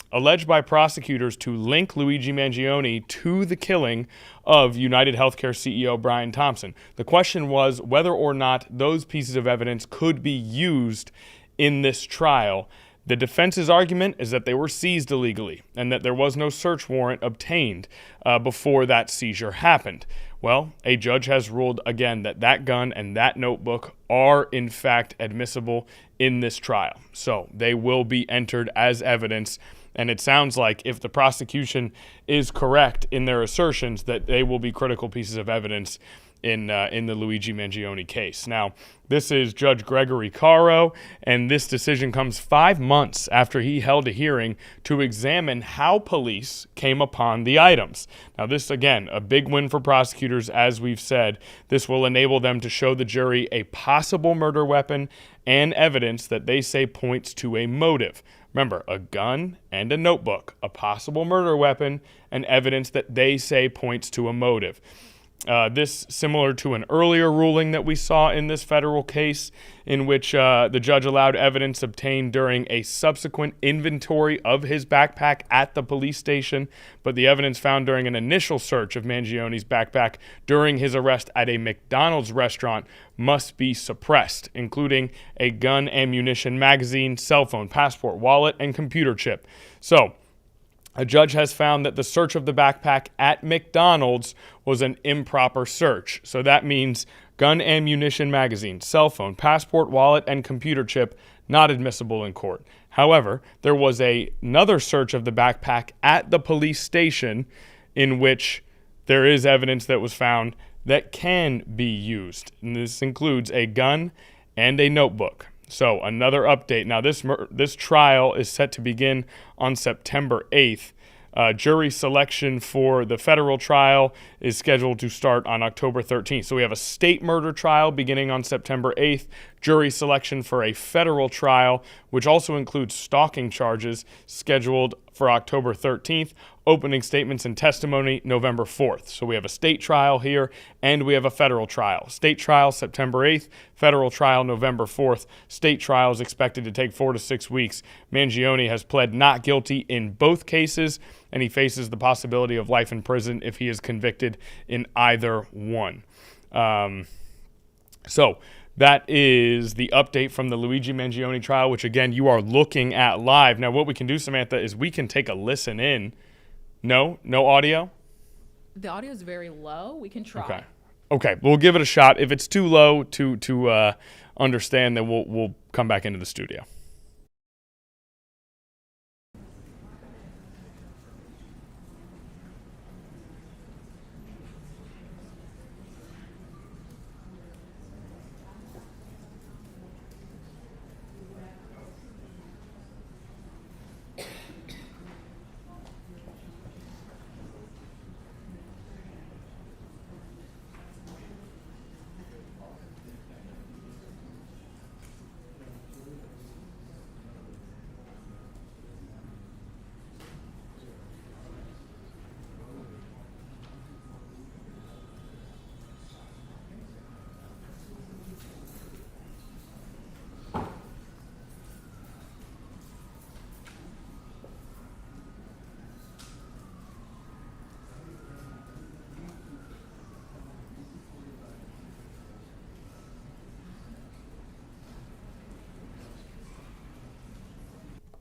alleged by prosecutors to link Luigi Mangione to the killing of United Healthcare CEO Brian Thompson. The question was whether or not those pieces of evidence could be used in this trial. The defense's argument is that they were seized illegally and that there was no search warrant obtained before that seizure happened. Well, a judge has ruled again that that gun and that notebook are in fact admissible in this trial. So they will be entered as evidence. And it sounds like if the prosecution is correct in their assertions that they will be critical pieces of evidence in the Luigi Mangione case. Now, this is Judge Gregory Caro, and this decision comes 5 months after he held a hearing to examine how police came upon the items. Now, this, again, a big win for prosecutors, as we've said. This will enable them to show the jury a possible murder weapon and evidence that they say points to a motive. Remember, a gun and a notebook, a possible murder weapon, and evidence that they say points to a motive. This similar to an earlier ruling that we saw in this federal case in which the judge allowed evidence obtained during a subsequent inventory of his backpack at the police station, but the evidence found during an initial search of Mangione's backpack during his arrest at a McDonald's restaurant must be suppressed, including a gun, ammunition, magazine, cell phone, passport, wallet, and computer chip. So, a judge has found that the search of the backpack at McDonald's was an improper search. So that means gun, ammunition, magazine, cell phone, passport, wallet, and computer chip not admissible in court. However, there was another search of the backpack at the police station in which there is evidence that was found that can be used. And this includes a gun and a notebook. So another update. Now this trial is set to begin on September 8th. Jury selection for the federal trial is scheduled to start on October 13th. So we have a state murder trial beginning on September 8th, jury selection for a federal trial, which also includes stalking charges, scheduled for October 13th, opening statements and testimony November 4th. So we have a state trial here and we have a federal trial. State trial September 8th, federal trial November 4th. State trial is expected to take 4 to 6 weeks. Mangione has pled not guilty in both cases, and he faces the possibility of life in prison if he is convicted in either one. So that is the update from the Luigi Mangione trial, which, again, you are looking at live. Now, what we can do, Samantha, is we can take a listen in. No audio? The audio is very low. We can try. Okay, we'll give it a shot. If it's too low to understand, then we'll come back into the studio.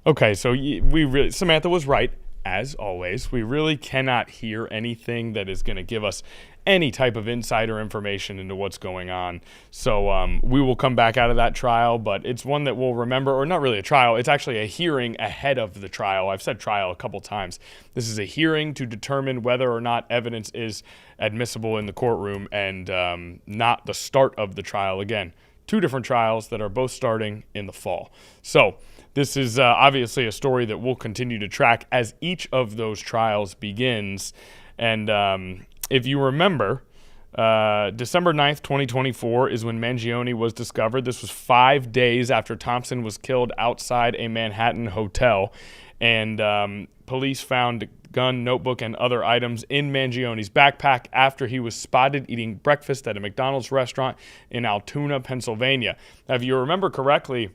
Okay, so Samantha was right, as always. We really cannot hear anything that is going to give us any type of insider information into what's going on. So we will come back out of that trial, but it's one that we'll remember, or not really a trial. It's actually a hearing ahead of the trial. I've said trial a couple times. This is a hearing to determine whether or not evidence is admissible in the courtroom, and not the start of the trial. Again, two different trials that are both starting in the fall. So this is obviously a story that we'll continue to track as each of those trials begins. And if you remember, December 9th, 2024 is when Mangione was discovered. This was 5 days after Thompson was killed outside a Manhattan hotel. And police found a gun, notebook, and other items in Mangione's backpack after he was spotted eating breakfast at a McDonald's restaurant in Altoona, Pennsylvania. Now, if you remember correctly,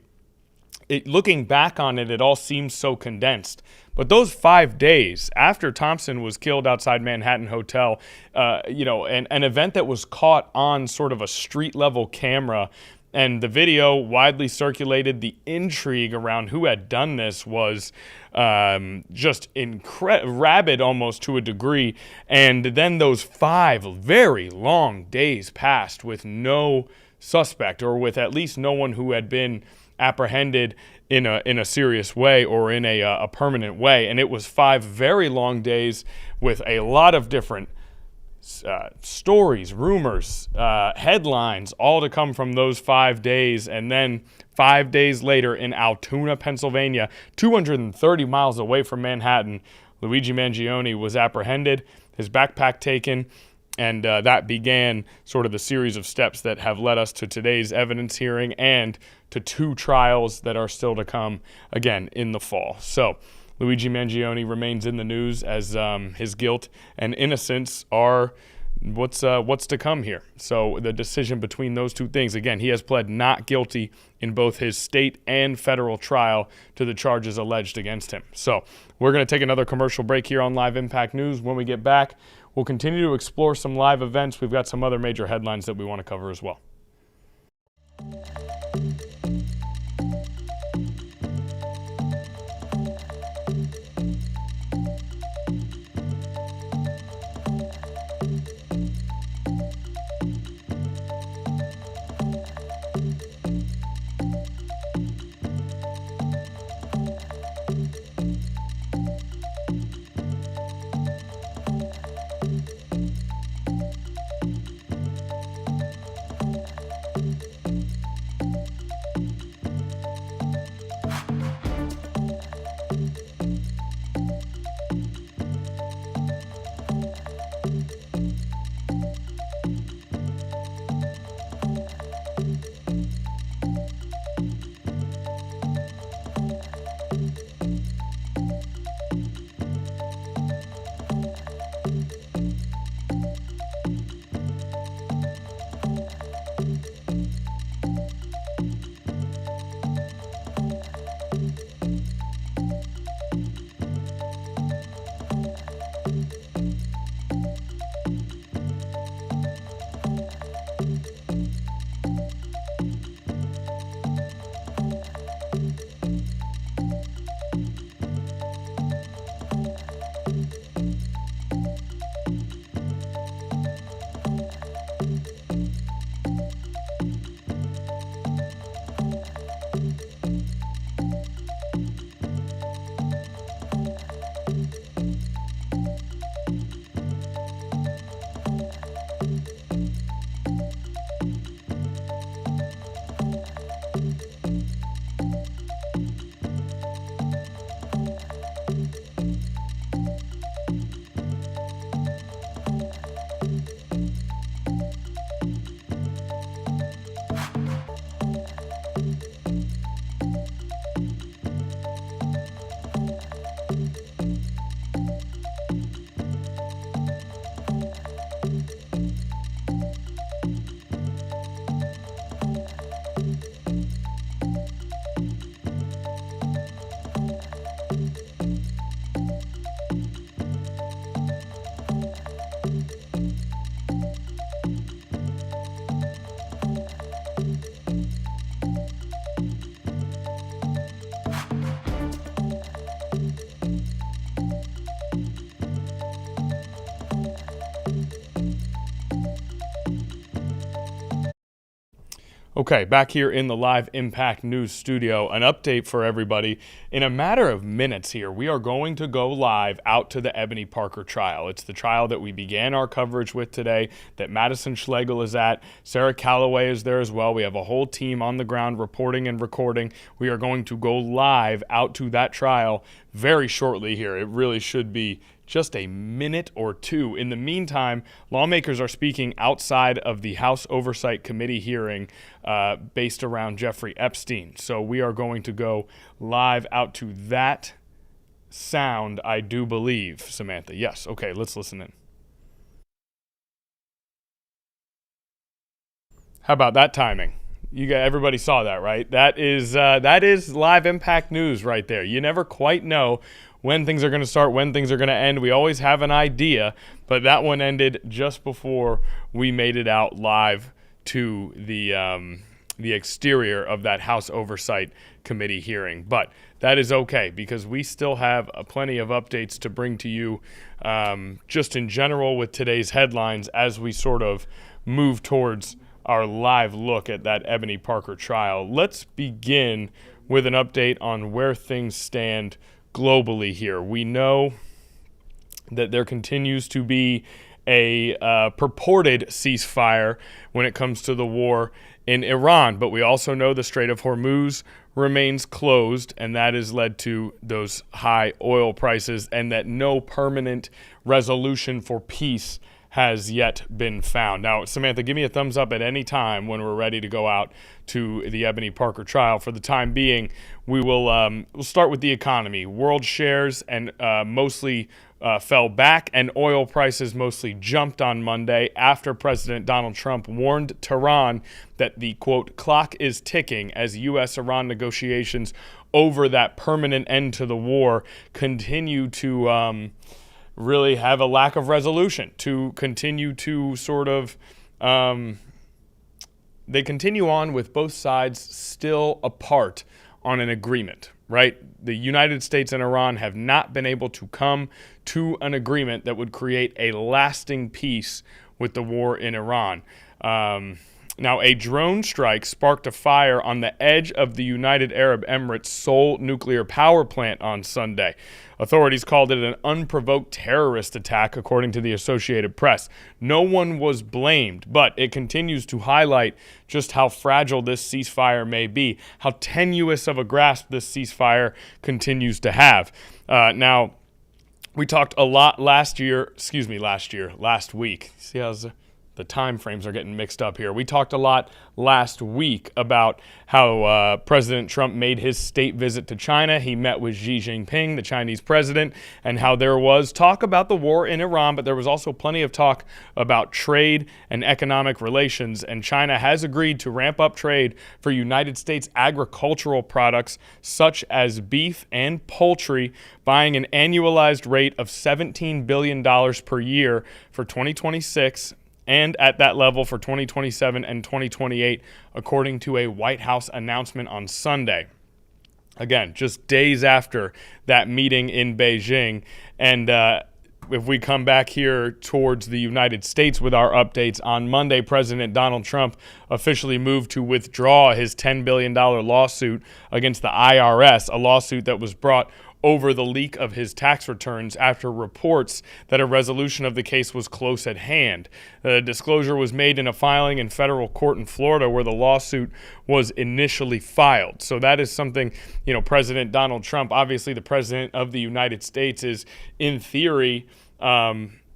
looking back on it, it all seems so condensed. But those 5 days after Thompson was killed outside Manhattan Hotel, an event that was caught on sort of a street level camera, and the video widely circulated. The intrigue around who had done this was just rabid almost to a degree. And then those 5 very long days passed with no suspect, or with at least no one who had been apprehended in a serious way or in a permanent way. And it was 5 very long days with a lot of different stories, rumors, headlines, all to come from those 5 days. And then 5 days later in Altoona, Pennsylvania, 230 miles away from Manhattan, Luigi Mangione was apprehended, his backpack taken, and that began sort of the series of steps that have led us to today's evidence hearing and to 2 trials that are still to come, again, in the fall. So Luigi Mangione remains in the news as his guilt and innocence are what's to come here. So the decision between those two things, again, he has pled not guilty in both his state and federal trial to the charges alleged against him. So we're going to take another commercial break here on Live Impact News. When we get back, we'll continue to explore some live events. We've got some other major headlines that we want to cover as well. Okay, back here in the Live Impact News studio, an update for everybody. In a matter of minutes here, we are going to go live out to the Ebony Parker trial. It's the trial that we began our coverage with today, that Madison Schlegel is at. Sarah Calloway is there as well. We have a whole team on the ground reporting and recording. We are going to go live out to that trial very shortly here. It really should be just a minute or two. In the meantime, lawmakers are speaking outside of the House Oversight Committee hearing based around Jeffrey Epstein. So we are going to go live out to that sound, I do believe, Samantha. Yes. Okay, let's listen in. How about that timing? Everybody saw that, right? That is Live Impact News right there. You never quite know when things are going to start, when things are going to end. We always have an idea, but that one ended just before we made it out live to the exterior of that House Oversight Committee hearing. But that is okay, because we still have plenty of updates to bring to you just in general with today's headlines as we sort of move towards our live look at that Ebony Parker trial. Let's begin with an update on where things stand globally here. We know that there continues to be a purported ceasefire when it comes to the war in Iran, but we also know the Strait of Hormuz remains closed, and that has led to those high oil prices, and that no permanent resolution for peace has yet been found. Now, Samantha, give me a thumbs up at any time when we're ready to go out to the Ebony Parker trial. For the time being, we'll start with the economy. World shares and mostly fell back, and oil prices mostly jumped on Monday after President Donald Trump warned Tehran that the, quote, clock is ticking as U.S.-Iran negotiations over that permanent end to the war continue to really have a lack of resolution, to continue to sort of they continue on with both sides still apart on an agreement, right? The United States and Iran have not been able to come to an agreement that would create a lasting peace with the war in Iran. Now, a drone strike sparked a fire on the edge of the United Arab Emirates' Seoul nuclear power plant on Sunday. Authorities called it an unprovoked terrorist attack, according to the Associated Press. No one was blamed, but it continues to highlight just how fragile this ceasefire may be, how tenuous of a grasp this ceasefire continues to have. Now, we talked a lot last week. See how the time frames are getting mixed up here. We talked a lot last week about how President Trump made his state visit to China. He met with Xi Jinping, the Chinese president, and how there was talk about the war in Iran, but there was also plenty of talk about trade and economic relations. And China has agreed to ramp up trade for United States agricultural products such as beef and poultry, buying an annualized rate of $17 billion per year for 2026. And at that level for 2027 and 2028, according to a White House announcement on Sunday. Again, just days after that meeting in Beijing. And if we come back here towards the United States with our updates, on Monday, President Donald Trump officially moved to withdraw his $10 billion lawsuit against the IRS, a lawsuit that was brought over the leak of his tax returns after reports that a resolution of the case was close at hand. The disclosure was made in a filing in federal court in Florida where the lawsuit was initially filed. So that is something, President Donald Trump, obviously the president of the United States, is in theory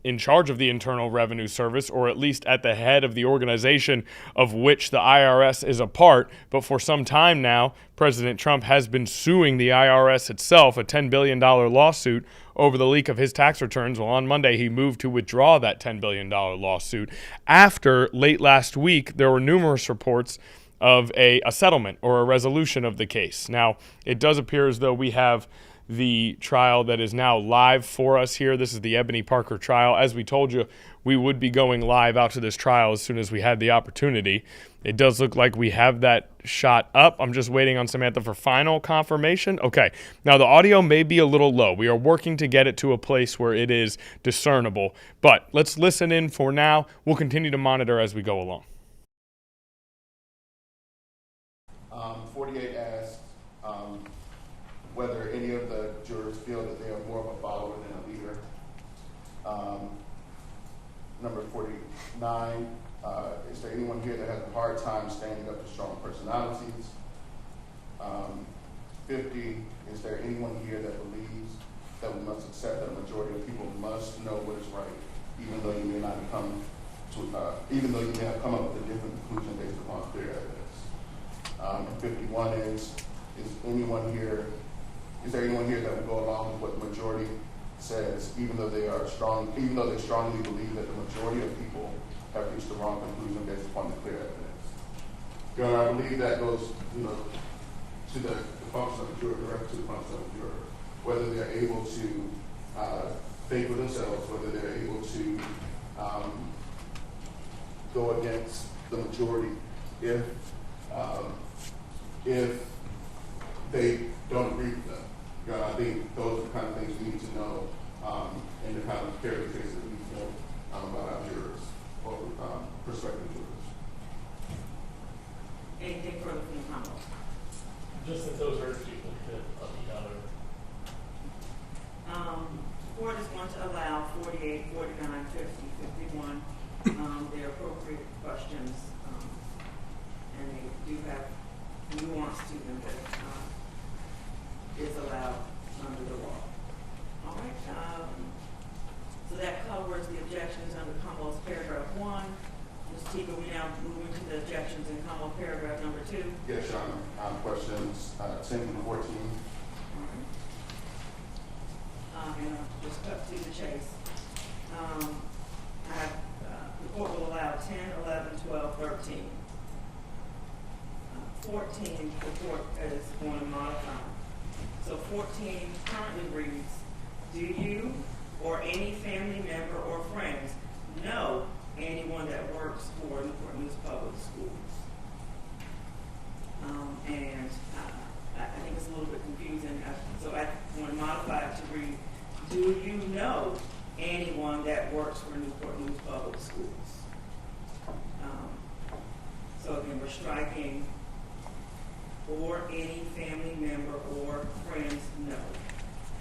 in charge of the Internal Revenue Service, or at least at the head of the organization of which the IRS is a part. But for some time now, President Trump has been suing the IRS itself, a $10 billion lawsuit over the leak of his tax returns. Well, on Monday, he moved to withdraw that $10 billion lawsuit after late last week there were numerous reports of a settlement or a resolution of the case. Now, it does appear as though we have the trial that is now live for us here. This is the Ebony Parker trial. As we told you, we would be going live out to this trial as soon as we had the opportunity. It does look like we have that shot up. I'm just waiting on Samantha for final confirmation. Okay, now the audio may be a little low. We are working to get it to a place where it is discernible, but let's listen in for now. We'll continue to monitor as we go along. 49, is there anyone here that has a hard time standing up to strong personalities? 50, is there anyone here that believes that we must accept that a majority of people must know what is right, even though you may not come to, even though you may have come up with a different conclusion based upon clear evidence? 51 is anyone here, is there anyone here that would go along with what the majority says, even though they strongly believe that the majority of people have reached the wrong conclusion based upon the clear evidence? Your Honor, I believe that goes, to the function of the juror, directly to the function of the juror, whether they're able to favor themselves, whether they're able to go against the majority if they don't agree with them. Your Honor, I think those are the kind of things we need to know in the kind of character traits that we know about our jurors or prospective jurors. Anything further from the panel? Just that those are duplicative of each other. Court is going to allow 48, 49, 50, 51. They're appropriate questions, and they do have nuance to them that is allowed under the law. All right. So that covers the objections under Commonwealth's paragraph 1. Ms. Teague, we now moving to the objections in Commonwealth paragraph number 2. Yes, Your Honor. Questions 10 through 14. And I'll just cut to the chase. The court will allow 10, 11, 12, 13. 14, the court is going to modify. So 14 currently reads, do you or any family member or friends know anyone that works for Newport News Public Schools? And I think it's a little bit confusing. So I want to modify it to read, do you know anyone that works for Newport News Public Schools? So again, we're striking or any family member or friends know,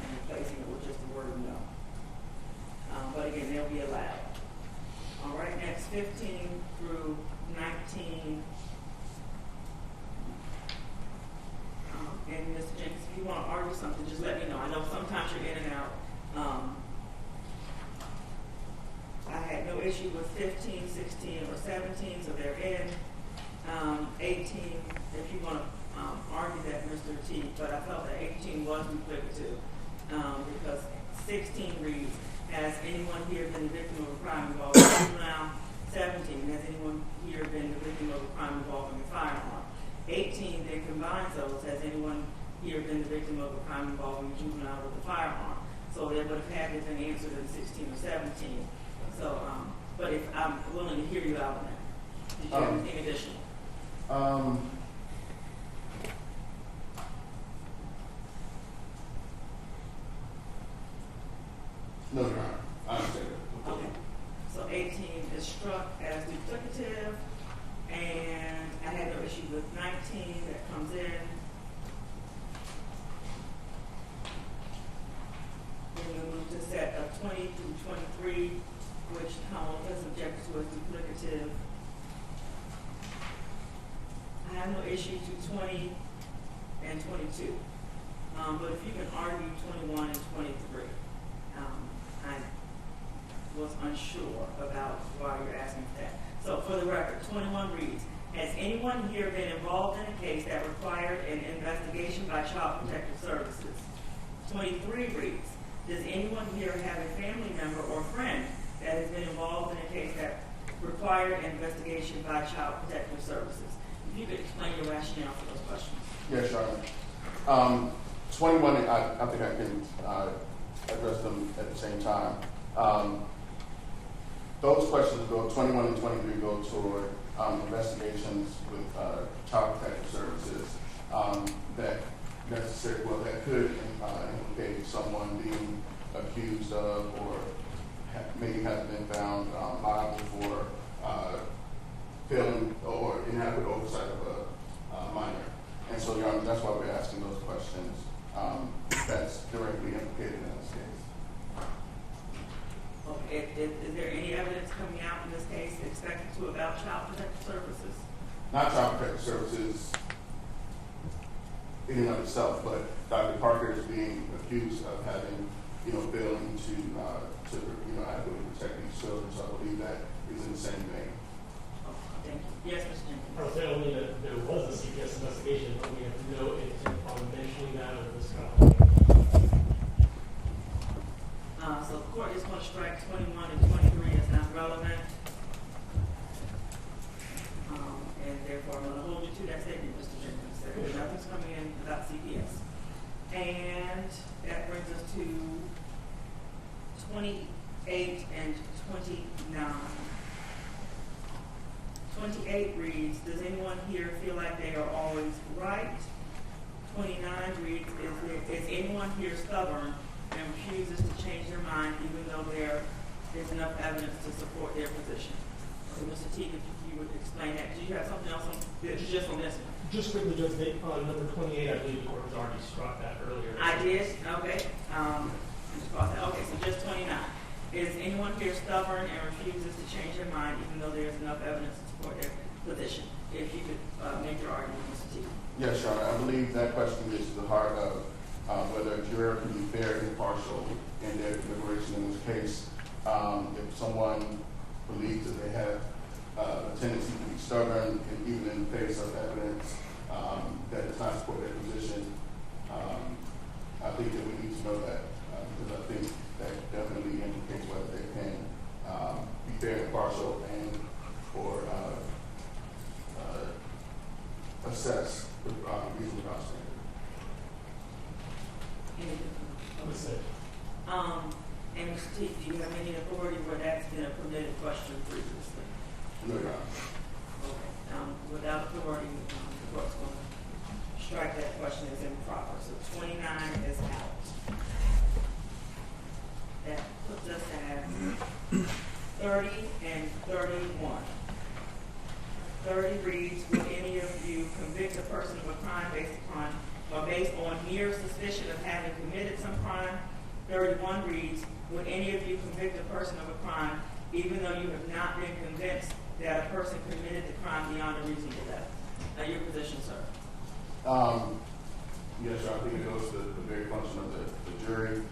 and replacing it with just the word no. But again, they'll be allowed. All right, next 15 through 19. And Mr. Jenkins, if you want to argue something, just let me know. I know sometimes you're in and out. I had no issue with 15, 16, or 17, so they're in. 18, if you want to argue that, Mr. T, but I felt that 18 was duplicative because 16 reads, has anyone here been the victim of a crime involving a juvenile? 17, has anyone here been the victim of a crime involving a firearm? 18 then combines those, has anyone here been the victim of a crime involving a juvenile with a firearm? So they would have had to have been answered in 16 or 17. So, but if I'm willing to hear you out on that. Did you have anything additional? No, Your Honor. I understand that. Okay. So 18 is struck as duplicative, and I had no issue with 19 that comes in. Then we move to set of 20 through 23, which Commonwealth has objected to as duplicative. I have no issue to 20 and 22. But if you can argue 21 and 23, I was unsure about why you're asking for that. So for the record, 21 reads, has anyone here been involved in a case that required an investigation by Child Protective Services? 23 reads, does anyone here have a family member or friend that has been involved in a case that required an investigation by Child Protective Services? If you could explain your rationale for those questions. Yes, Your Honor. 21, I think I can address them at the same time. Those questions go, 21 and 23 go toward investigations with Child Protective Services that could implicate someone being accused of or maybe has been found liable for failing or inadequate oversight of a minor. And so, Your Honor, that's why we're asking those questions. That's directly implicated in this case. Okay. Is there any evidence coming out in this case to about Child Protective Services? Not Child Protective Services in and of itself, but Dr. Parker is being accused of having, failing to adequately protect these children. So I believe that is in the same vein. Thank you. Yes, Mr. Jenkins. I'll say only that there was a CPS investigation, but we have no intent on mentioning that or this trial. So the court is going to strike 21 and 23 as not relevant. And therefore, I'm going to hold you to that statement, Mr. Jenkins. Nothing's coming in without CPS. And that brings us to 28 and 29. 28 reads, does anyone here feel like they are always right? 29 reads, is anyone here stubborn and refuses to change their mind even though there is enough evidence to support their position? So Mr. Teague, if you would explain that. Do you have something else just on this one? Just quickly, Judge, number 28, I believe the court has already struck that earlier. I did? Okay. Okay, so just 29. Is anyone here stubborn and refuses to change their mind even though there's enough evidence to support their position? If you could make your argument, Mr. Teague. Yes, Your Honor. I believe that question gets to the heart of whether a juror can be fair and impartial in their deliberation in this case. If someone believes that they have a tendency to be stubborn, and even in the face of evidence that does not support their position, I think that we need to know that because I think that definitely indicates whether they can be fair and impartial and or assess with reasonable ground standard. And Mr. Teague, do you have any authority where that's been a permitted question previously? No, Your Honor. Okay. Without authority, the court's going to strike that question as improper. So 29 is out. That puts us at 30 and 31. 30 reads, would any of you convict a person of a crime based on mere suspicion of having committed some crime? 31 reads, would any of you convict a person of a crime even though you have not been convinced that a person committed the crime beyond a reasonable doubt? Now, your position, sir. Yes, sir. I think it goes to the very function of the jury.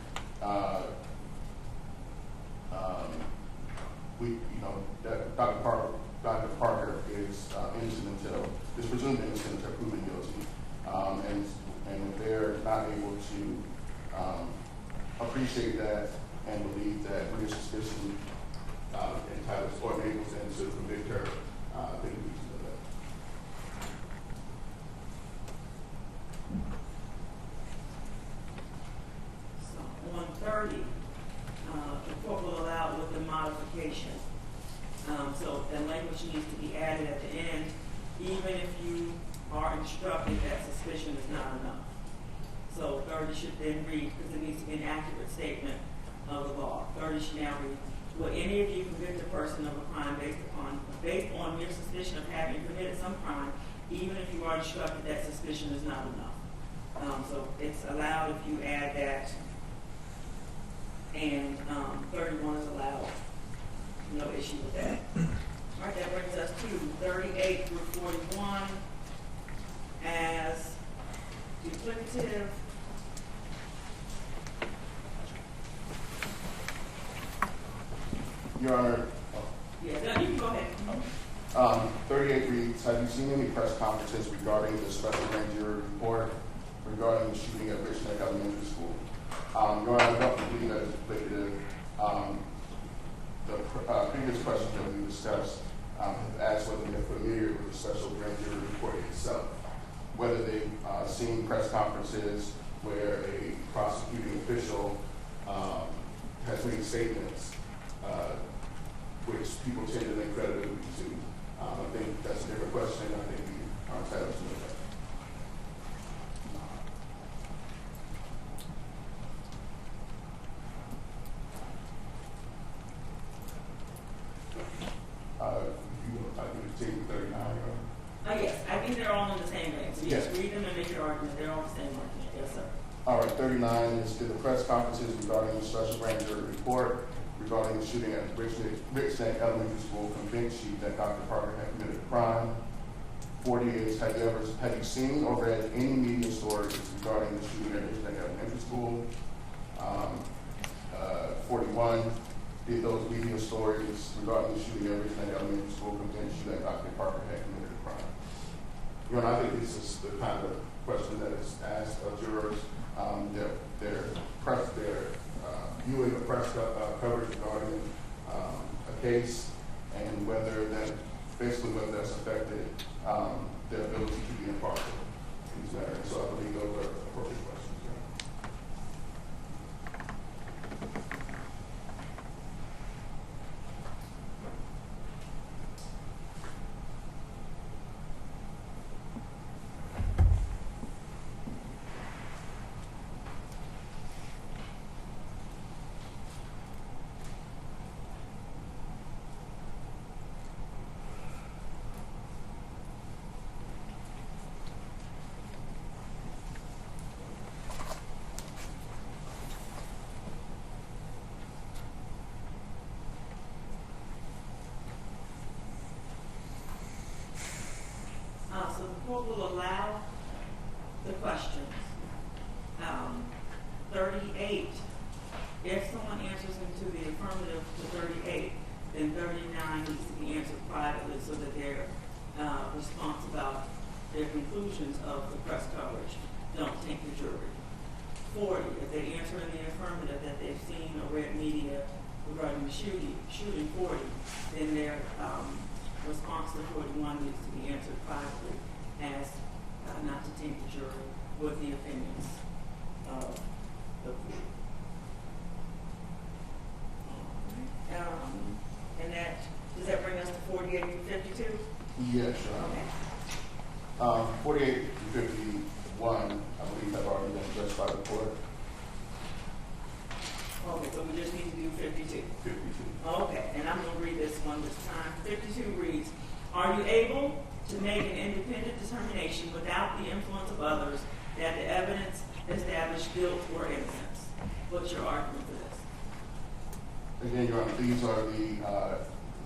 Dr. Parker is innocent is presumed innocent until proven guilty, and if they're not able to appreciate that and believe that mere suspicion entitles or enables them to convict her, I think we need to know that. So on 30, the court will allow with the modification. So that language needs to be added at the end, even if you are instructed that suspicion is not enough. So 30 should then read, because it needs to be an accurate statement of the law. 30 should now read, will any of you convict a person of a crime based on mere suspicion of having committed some crime, even if you are instructed that suspicion is not enough? So it's allowed if you add that, and 31 is allowed. No issue with that. All right, that brings us to 38 through 41 as duplicative. Your Honor. Yeah, no, you can go ahead. 38 reads, have you seen any press conferences regarding the special grand jury report regarding the shooting at Richneck Elementary School? Your Honor, I don't believe that is duplicative. The previous question that we discussed have asked whether they're familiar with the special grand jury report itself, whether they've seen press conferences where a prosecuting official has made statements which people tend to link credibility to. I think that's a different question. I think we are entitled to know that. Yes, I think they're all in the same vein. So you just read them and make your argument. They're all the same argument. Yes, sir. All right, 39 is to the press conferences regarding the special grand jury report regarding the shooting at Richneck Elementary School convinced you that Dr. Parker had committed a crime. 48, have you seen or read any media stories regarding the shooting at Richneck Elementary School? 41, did those media stories regarding the shooting at Richneck Elementary School convince you that Dr. Parker had committed a crime? You know, and I think this is the kind of question that is asked of jurors. They're viewing the press coverage regarding a case and whether that, basically whether that's affected their ability to be impartial in this matter. So I believe those are appropriate questions. So the court will allow the questions. 38, if someone answers into the affirmative to 38, then 39 needs to be answered privately so that their response about their conclusions of the press coverage don't take the jury. 40, if they answer in the affirmative that they've seen or read media regarding the shooting 40, then their response to 41 needs to be answered privately as not to taint the jury with the opinions of the court. And that, does that bring us to 48 and 52? Yes, Your Honor. 48 and 51, I believe, have already been addressed by the court. Okay, so we just need to do 52. 52. Okay, and I'm going to read this one this time. 52 reads, are you able to make an independent determination without the influence of others that the evidence established guilt or innocence? What's your argument for this? Again, Your Honor, these are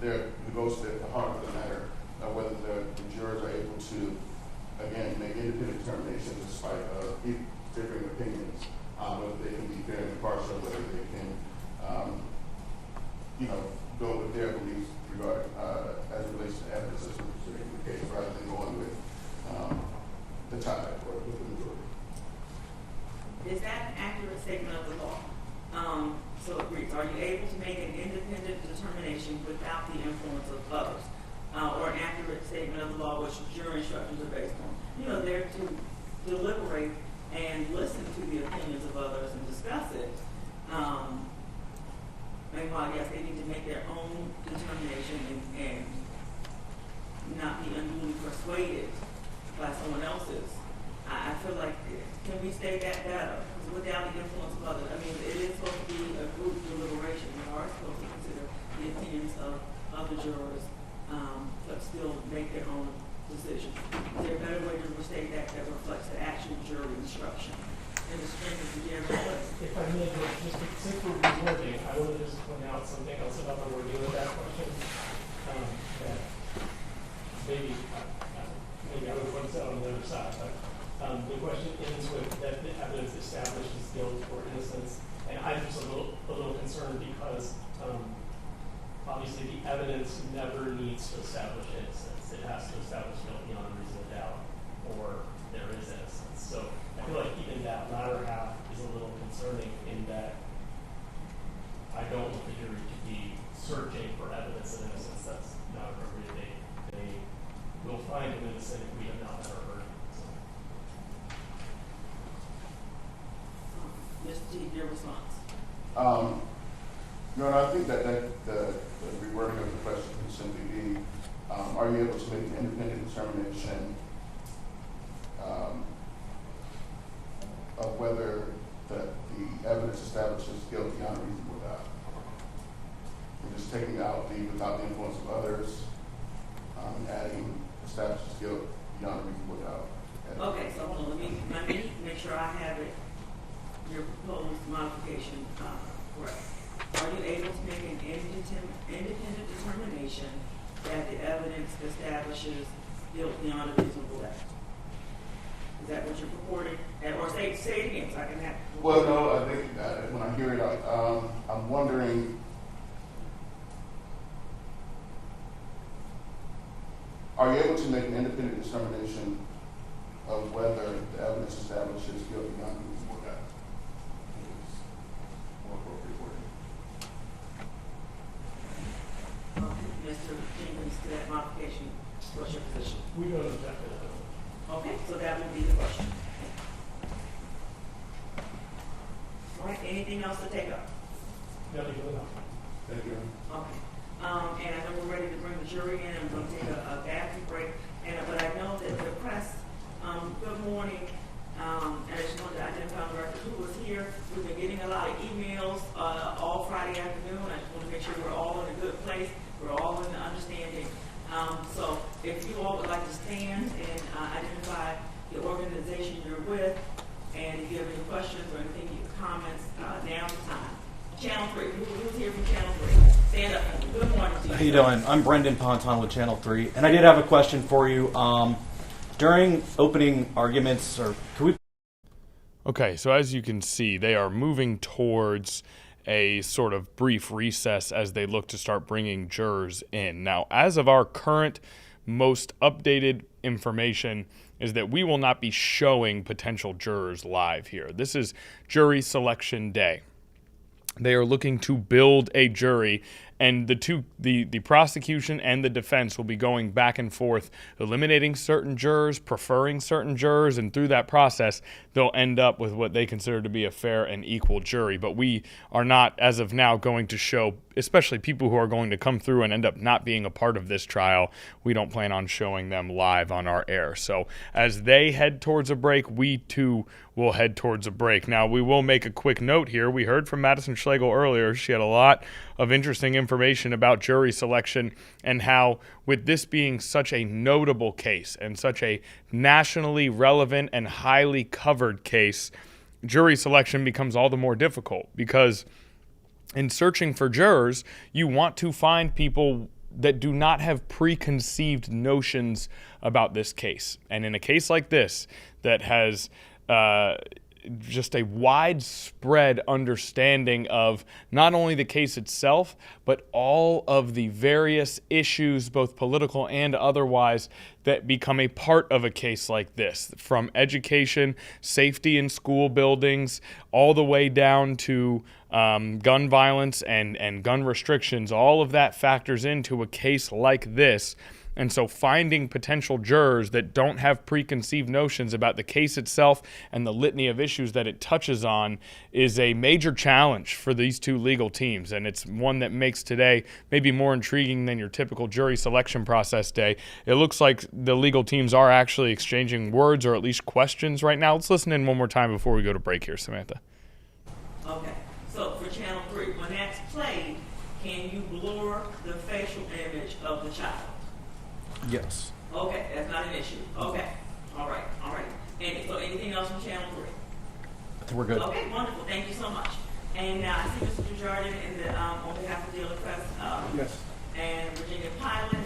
it goes to the heart of the matter of whether the jurors are able to, again, make independent determinations despite differing opinions, whether they can be fair and impartial, whether they can, go with their beliefs regarding, as it relates to evidence that's presented in the case, rather than going with the tie or with the majority. Is that an accurate statement of the law? So it reads, are you able to make an independent determination without the influence of others? Or an accurate statement of the law which jury instructions are based on? They're to deliberate and listen to the opinions of others and discuss it. And while, yes, they need to make their own determination and not be unduly persuaded by someone else's, I feel like, can we state that better? Without the influence of others. I mean, it is supposed to be a group deliberation. We are supposed to consider the opinions of other jurors, but still make their own decision. Is there a better way to restate that reflects the actual jury instruction? And the strength of the jury. If I may, just since we're rewording, I want to just point out something else about the wording of that question. That maybe I would point this out on the other side, but the question ends with that the evidence establishes guilt or innocence, and I'm just a little concerned because obviously the evidence never needs to establish innocence. It has to establish guilt beyond reasonable doubt, or there is innocence. So I feel like even that latter half is a little concerning in that I don't want the jury to be searching for evidence of innocence. That's not appropriate. They will find him innocent if we have not ever heard him. Mr. T, your response? I think that the rewording of the question can simply be, are you able to make an independent determination of whether the evidence establishes guilt beyond reasonable doubt? We're just taking out the without the influence of others, adding establishes guilt beyond reasonable doubt. Okay, so hold on, let me make sure I have it, your proposed modification correct. are you able to make an independent determination that the evidence establishes guilt beyond a reasonable doubt? Is that what you're purporting? Or say it again so I can have. Well, no, I think when I hear it, I'm wondering, are you able to make an independent determination of whether the evidence establishes guilt beyond a reasonable doubt? More appropriate wording. Mr. Jenkins, to that modification, what's your position? We don't object to that. Okay, so that would be the question. All right, anything else to take up? Thank you. Okay. And I know we're ready to bring the jury in. I'm going to take a bathroom break. But I know that the press, good morning. And I just wanted to identify the record who was here. We've been getting a lot of emails all Friday afternoon. I just want to make sure we're all in a good place. We're all in the understanding. So if you all would like to stand and identify the organization you're with, and if you have any questions or anything, you comments, now's the time. Channel 3, who's here from Channel 3? Stand up. Good morning to you. How you doing? I'm Brendan Ponton with Channel 3, and I did have a question for you. During opening arguments, or could we? Okay, so as you can see, they are moving towards a sort of brief recess as they look to start bringing jurors in. Now, as of our current, most updated information is that we will not be showing potential jurors live here. This is jury selection day. They are looking to build a jury, and the prosecution and the defense will be going back and forth, eliminating certain jurors, preferring certain jurors, and through that process, they'll end up with what they consider to be a fair and equal jury. But we are not, as of now, going to show, especially people who are going to come through and end up not being a part of this trial, we don't plan on showing them live on our air. So as they head towards a break, we too will head towards a break. Now, we will make a quick note here. We heard from Madison Schlegel earlier. She had a lot of interesting information about jury selection and how, with this being such a notable case and such a nationally relevant and highly covered case, jury selection becomes all the more difficult because in searching for jurors, you want to find people that do not have preconceived notions about this case. And in a case like this that has just a widespread understanding of not only the case itself, but all of the various issues, both political and otherwise, that become a part of a case like this, from education, safety in school buildings, all the way down to gun violence and gun restrictions. All of that factors into a case like this. And so finding potential jurors that don't have preconceived notions about the case itself and the litany of issues that it touches on is a major challenge for these two legal teams. And it's one that makes today maybe more intriguing than your typical jury selection process day. It looks like the legal teams are actually exchanging words or at least questions right now. Let's listen in one more time before we go to break here, Samantha. Okay, so for Channel 3, when that's played, can you blur the facial image of the child? Yes. Okay, that's not an issue. Okay, all right. And so anything else from Channel 3? I think we're good. Okay, wonderful. Thank you so much. And I see Mr. Desjardins in the, on behalf of the Daily Press. Yes. And Virginia Pilot.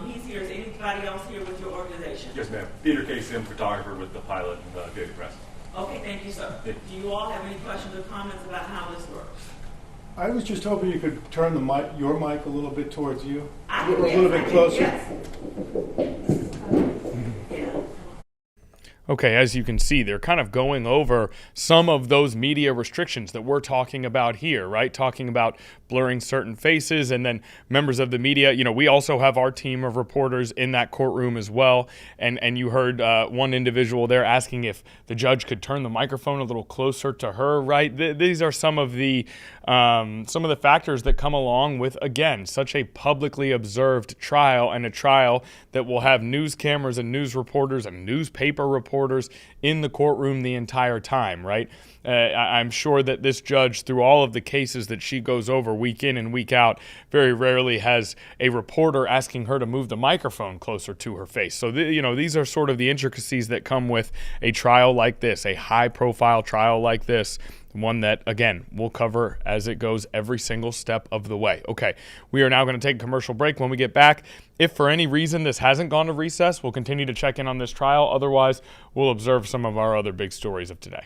He's here. Is anybody else here with your organization? Yes, ma'am. Peter Casey, I'm photographer with the Pilot and the Daily Press. Okay, thank you, sir. Do you all have any questions or comments about how this works? I was just hoping you could turn the mic, your mic a little bit towards you. A little bit closer. Yes. Okay, as you can see, they're kind of going over some of those media restrictions that we're talking about here, right? Talking about blurring certain faces and then members of the media. You know, we also have our team of reporters in that courtroom as well. And you heard one individual there asking if the judge could turn the microphone a little closer to her, right? These are some of the factors that come along with, again, such a publicly observed trial, and a trial that will have news cameras and news reporters and newspaper reporters in the courtroom the entire time, right? I'm sure that this judge, through all of the cases that she goes over week in and week out, very rarely has a reporter asking her to move the microphone closer to her face. So, these are sort of the intricacies that come with a trial like this, a high-profile trial like this, one that, again, we'll cover as it goes every single step of the way. Okay, we are now going to take a commercial break. When we get back, if for any reason this hasn't gone to recess, we'll continue to check in on this trial. Otherwise, we'll observe some of our other big stories of today.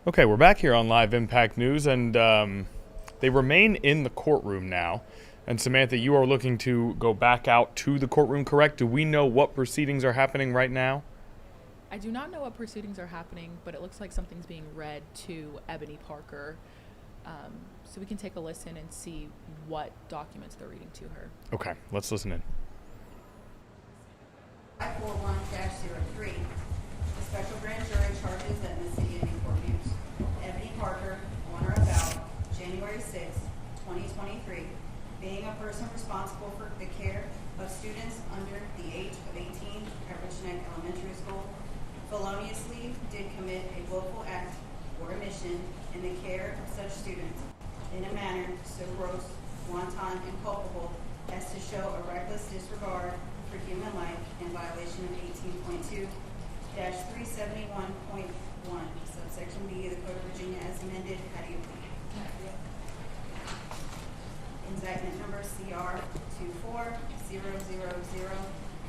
Okay, we're back here on Live Impact News, and they remain in the courtroom now. And Samantha, you are looking to go back out to the courtroom, correct? Do we know what proceedings are happening right now? I do not know what proceedings are happening, but it looks like something's being read to Ebony Parker. So we can take a listen and see what documents they're reading to her. Okay, let's listen in. 541-03. The special grand jury charges that in the city of Newport News, Ebony Parker, on or about January 6, 2023, being a person responsible for the care of students under the age of 18 at Richneck Elementary School, feloniously did commit a willful act or omission in the care of such students in a manner so gross, wanton, and culpable as to show a reckless disregard for human life in violation of 18.2-371.1, subsection B of the Code of Virginia as amended. How do you plead? Indictment number CR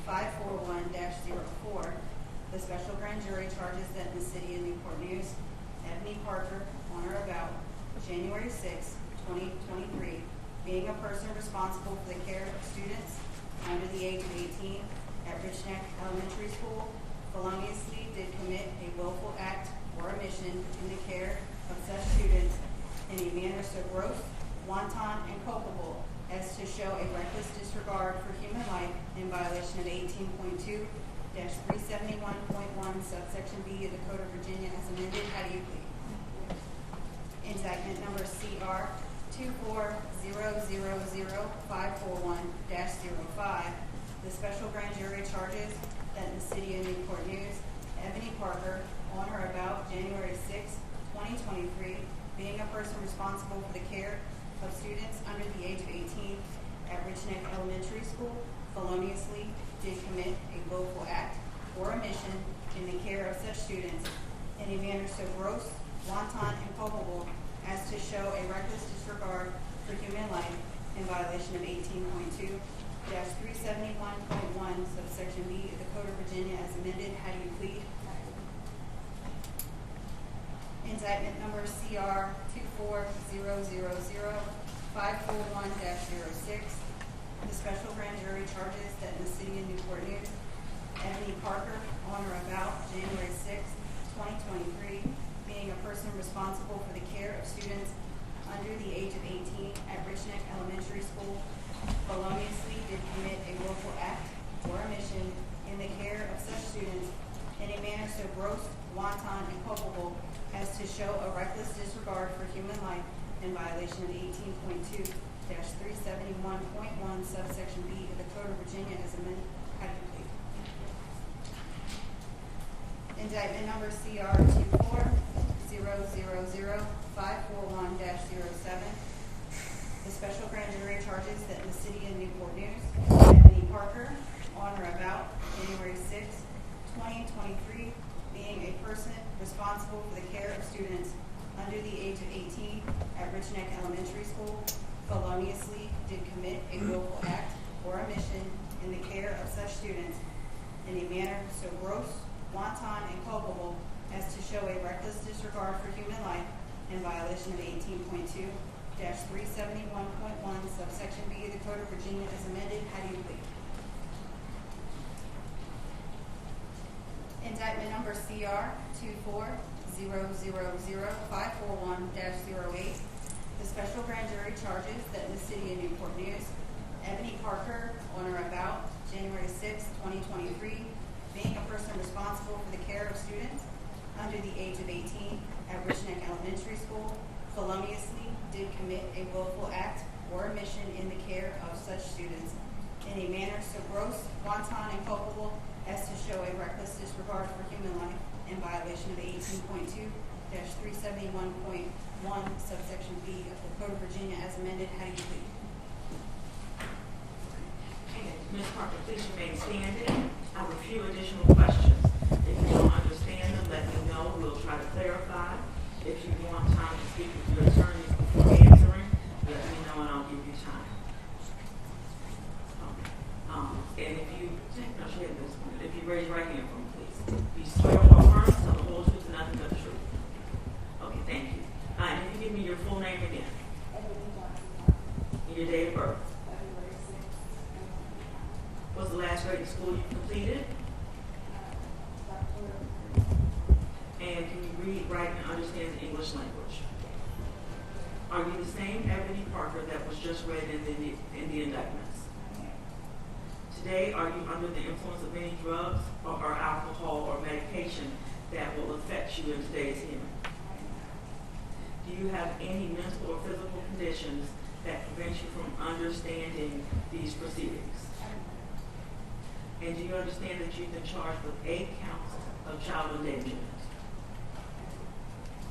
24000-541-04. The special grand jury charges that in the city of Newport News, Ebony Parker, on or about January 6, 2023, being a person responsible for the care of students under the age of 18 at Richneck Elementary School, feloniously did commit a willful act or omission in the care of such students in a manner so gross, wanton, and culpable as to show a reckless disregard for human life in violation of 18.2-371.1, subsection B of the Code of Virginia as amended. How do you plead? Indictment number CR 24000-541-05. The special grand jury charges that in the city of Newport News, Ebony Parker, on or about January 6, 2023, being a person responsible for the care of students under the age of 18 at Richneck Elementary School, feloniously did commit a willful act or omission in the care of such students in a manner so gross, wanton, and culpable as to show a reckless disregard for human life in violation of 18.2-371.1, subsection B of the Code of Virginia as amended. How do you plead? Indictment number CR 24000-541-06. The special grand jury charges that in the city of Newport News, Ebony Parker, on or about January 6, 2023, being a person responsible for the care of students under the age of 18 at Richneck Elementary School, feloniously did commit a willful act or omission in the care of such students in a manner so gross, wanton, and culpable as to show a reckless disregard for human life in violation of 18.2-371.1 subsection B of the Code of Virginia as amended. Indictment number CR 24-000-541-07. The special grand jury charges that in the city of Newport News, Ebony Parker, on or about January 6, 2023, being a person responsible for the care of students under the age of 18 at Richneck Elementary School, feloniously did commit a willful act or omission in the care of such students in a manner so gross, wanton, and culpable as to show a reckless disregard for human life in violation of 18.2-371.1 subsection B of the Code of Virginia as amended. How do you plead? Indictment number CR 24-000-541-08. The special grand jury charges that in the city of Newport News, Ebony Parker, on or about January 6, 2023, being a person responsible for the care of students under the age of 18 at Richneck Elementary School, feloniously did commit a willful act or omission in the care of such students in a manner so gross, wanton, and culpable as to show a reckless disregard for human life in violation of 18.2-371.1 subsection B of the Code of Virginia as amended. How do you plead? Ms. Parker, please remain standing. I have a few additional questions. If you don't understand them, let me know. We'll try to clarify. If you want time to speak with your attorneys before answering, let me know and I'll give you time. And if you raise your right hand for me, please. You swear or affirm to tell the whole truth and nothing but the truth. Okay, thank you. And if you give me your full name again. And your date of birth. What's the last grade of school you completed? And can you read, write, and understand the English language? Are you the same Ebony Parker that was just read in the indictments? Today, are you under the influence of any drugs or alcohol or medication that will affect you in today's hearing? Do you have any mental or physical conditions that prevent you from understanding these proceedings? And do you understand that you've been charged with 8 counts of child endangerment?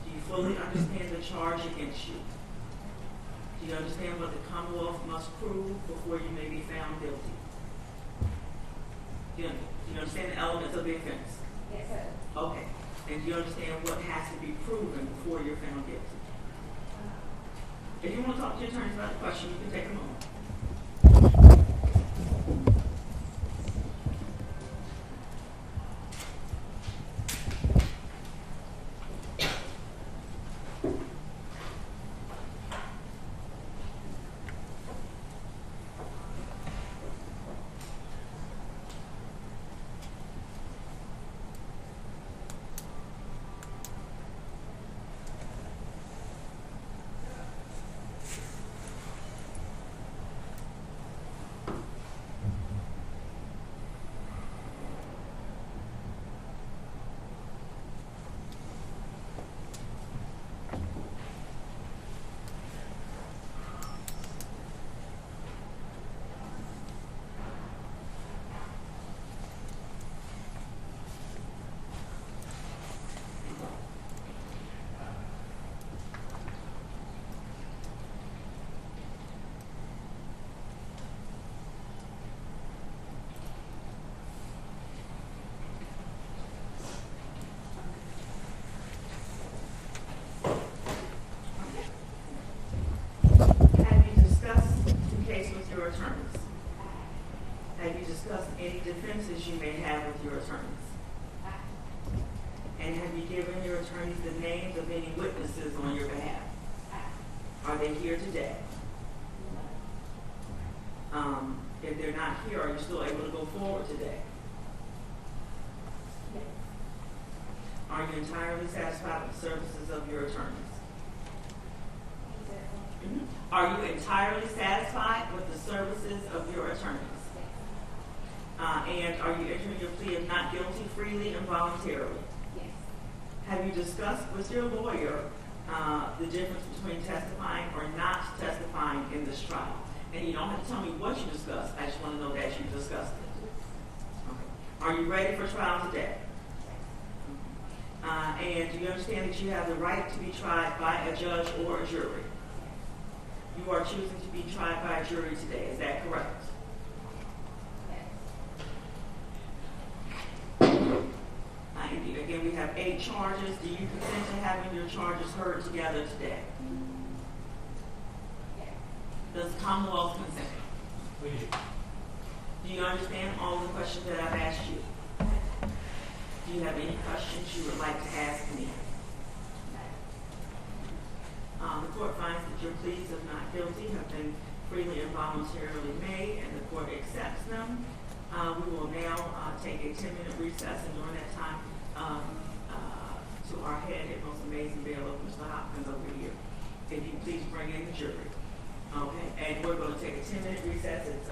Do you fully understand the charge against you? Do you understand what the Commonwealth must prove before you may be found guilty? Do you understand the elements of the offense? Yes, sir. Okay. And do you understand what has to be proven before you're found guilty? If you want to talk to your attorneys about the question, you can take a moment. Attorneys? Have you discussed any defenses you may have with your attorneys? And have you given your attorneys the names of any witnesses on your behalf? Are they here today? If they're not here, are you still able to go forward today? Are you entirely satisfied with the services of your attorneys? Are you entirely satisfied with the services of your attorneys? And are you entering your plea of not guilty freely and voluntarily? Yes. Have you discussed with your lawyer the difference between testifying or not testifying in this trial? And you don't have to tell me what you discussed. I just want to know that you discussed it. Okay. Are you ready for trial today? And do you understand that you have the right to be tried by a judge or a jury? You are choosing to be tried by a jury today. Is that correct? And again, we have 8 charges. Do you consent to having your charges heard together today? Does the Commonwealth consent? We do. Do you understand all the questions that I've asked you? Do you have any questions you would like to ask me? The court finds that your pleas of not guilty have been freely and voluntarily made, and the court accepts them. We will now take a 10-minute recess, and during that time, to our head and most amazing bailiff, Mr. Hopkins over here. If you please bring in the jury. Okay, and we're going to take a 10-minute recess. It's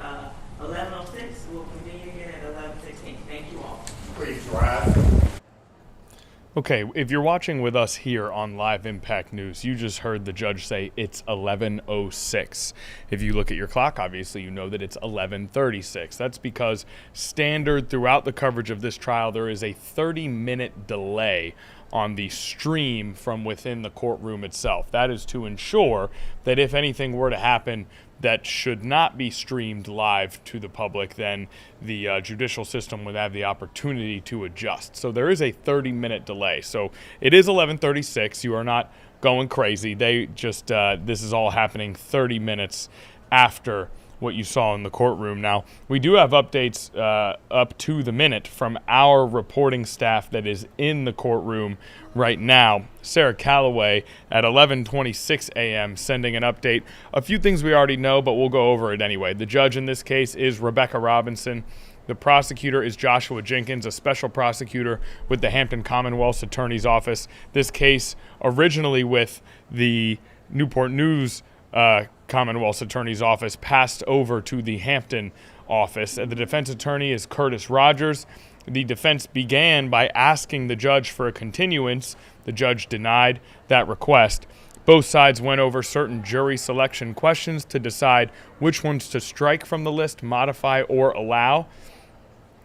11:06. We'll convene again at 11:16. Thank you all. Please rise. Okay, if you're watching with us here on Live Impact News, you just heard the judge say it's 11:06. If you look at your clock, obviously you know that it's 11:36. That's because standard throughout the coverage of this trial, there is a 30-minute delay on the stream from within the courtroom itself. That is to ensure that if anything were to happen that should not be streamed live to the public, then the judicial system would have the opportunity to adjust. So there is a 30-minute delay. So it is 11:36. You are not going crazy. They just, this is all happening 30 minutes after what you saw in the courtroom. Now, we do have updates up to the minute from our reporting staff that is in the courtroom right now. Sarah Calloway at 11:26 a.m. sending an update. A few things we already know, but we'll go over it anyway. The judge in this case is Rebecca Robinson. The prosecutor is Joshua Jenkins, a special prosecutor with the Hampton Commonwealth's Attorney's Office. This case originally with the Newport News Commonwealth's Attorney's Office passed over to the Hampton office. The defense attorney is Curtis Rogers. The defense began by asking the judge for a continuance. The judge denied that request. Both sides went over certain jury selection questions to decide which ones to strike from the list, modify, or allow.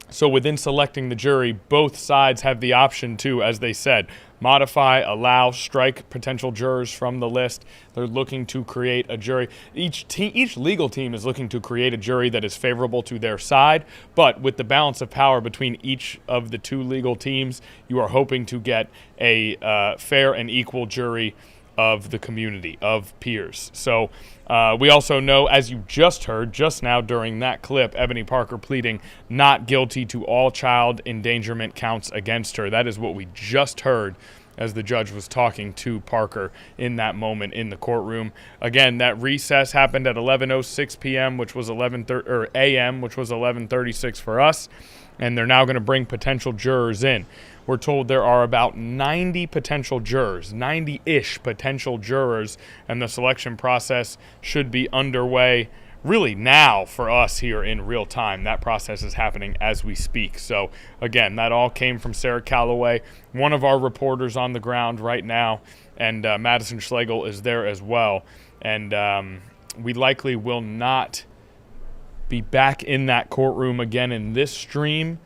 So within selecting the jury, both sides have the option to, as they said, modify, allow, strike potential jurors from the list. They're looking to create a jury. Each legal team is looking to create a jury that is favorable to their side, but with the balance of power between each of the two legal teams, you are hoping to get a fair and equal jury of the community, of peers. So we also know, as you just heard just now during that clip, Ebony Parker pleading not guilty to all child endangerment counts against her. That is what we just heard as the judge was talking to Parker in that moment in the courtroom. Again, that recess happened at 11:06 p.m., which was 11:36 for us, and they're now going to bring potential jurors in. We're told there are about 90 potential jurors, 90-ish potential jurors, and the selection process should be underway really now for us here in real time. That process is happening as we speak. So, again, that all came from Sarah Calloway, one of our reporters on the ground right now, and Madison Schlegel is there as well. And we likely will not be back in that courtroom again in this stream.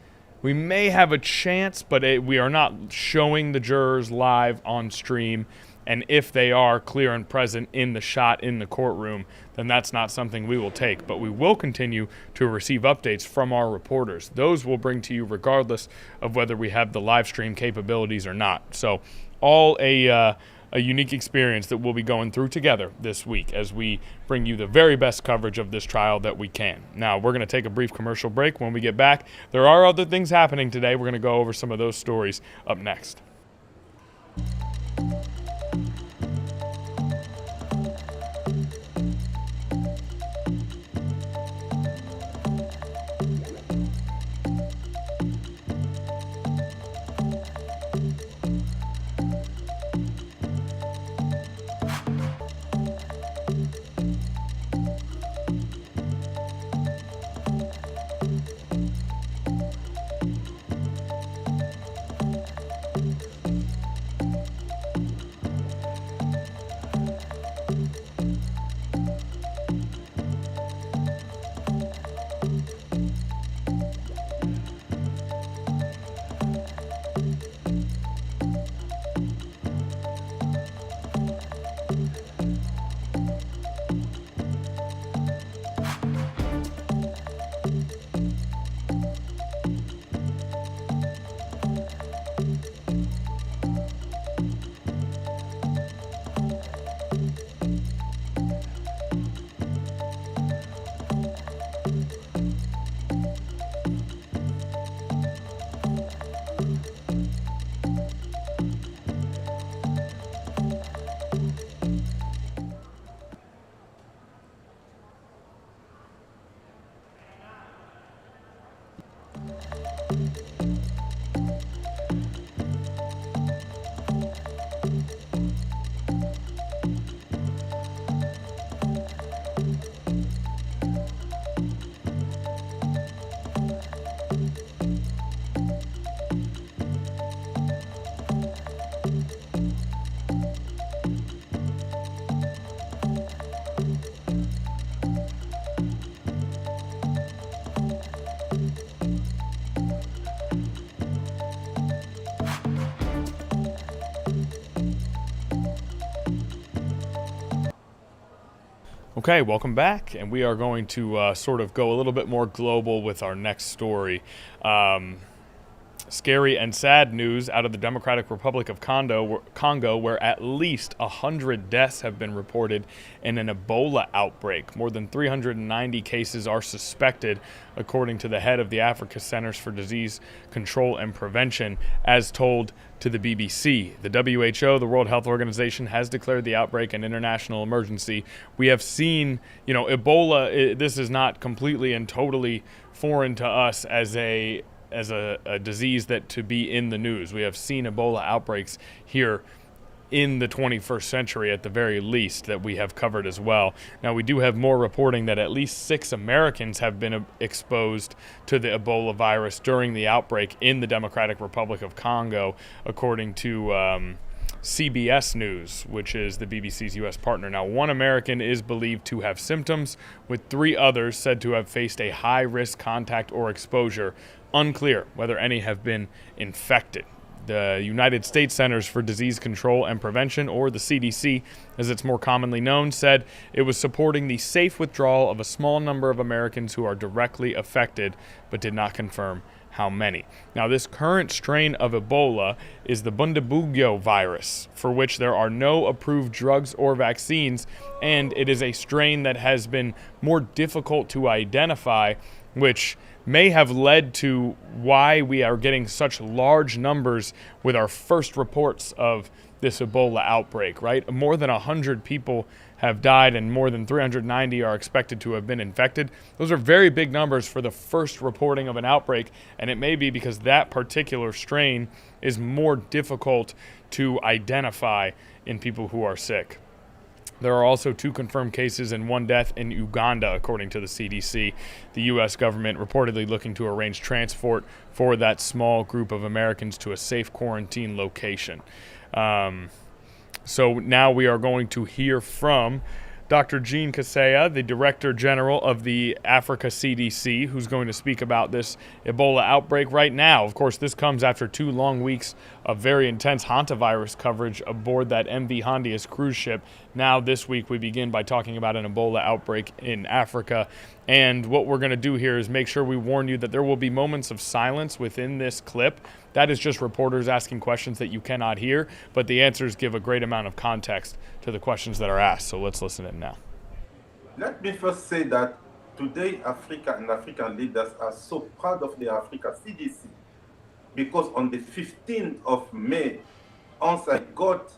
We may have a chance, but we are not showing the jurors live on stream. And if they are clear and present in the shot in the courtroom, then that's not something we will take. But we will continue to receive updates from our reporters. Those we'll bring to you regardless of whether we have the live stream capabilities or not. So all a unique experience that we'll be going through together this week as we bring you the very best coverage of this trial that we can. Now, we're going to take a brief commercial break. When we get back, there are other things happening today. We're going to go over some of those stories up next. Okay, welcome back, and we are going to sort of go a little bit more global with our next story. Scary and sad news out of the Democratic Republic of Congo, where at least 100 deaths have been reported in an Ebola outbreak. More than 390 cases are suspected, according to the head of the Africa Centers for Disease Control and Prevention, as told to the BBC. The WHO, the World Health Organization, has declared the outbreak an international emergency. We have seen, Ebola, this is not completely and totally foreign to us as a disease that to be in the news. We have seen Ebola outbreaks here in the 21st century at the very least that we have covered as well. Now, we do have more reporting that at least 6 Americans have been exposed to the Ebola virus during the outbreak in the Democratic Republic of Congo, according to CBS News, which is the BBC's U.S. partner. Now, 1 American is believed to have symptoms, with 3 others said to have faced a high-risk contact or exposure. Unclear whether any have been infected. The United States Centers for Disease Control and Prevention, or the CDC, as it's more commonly known, said it was supporting the safe withdrawal of a small number of Americans who are directly affected, but did not confirm how many. Now, this current strain of Ebola is the Bundibugyo virus, for which there are no approved drugs or vaccines, and it is a strain that has been more difficult to identify, which may have led to why we are getting such large numbers with our first reports of this Ebola outbreak, right? More than 100 people have died and more than 390 are expected to have been infected. Those are very big numbers for the first reporting of an outbreak, and it may be because that particular strain is more difficult to identify in people who are sick. There are also 2 confirmed cases and 1 death in Uganda, according to the CDC. The U.S. government reportedly looking to arrange transport for that small group of Americans to a safe quarantine location. So now we are going to hear from Dr. Jean Kaseya, the Director General of the Africa CDC, who's going to speak about this Ebola outbreak right now. Of course, this comes after 2 long weeks of very intense hantavirus coverage aboard that MV Hondius cruise ship. Now, this week, we begin by talking about an Ebola outbreak in Africa. And what we're going to do here is make sure we warn you that there will be moments of silence within this clip. That is just reporters asking questions that you cannot hear, but the answers give a great amount of context to the questions that are asked. So let's listen in now. Let me first say that today Africa and African leaders are so proud of the Africa CDC, because on the 15th of May, once I got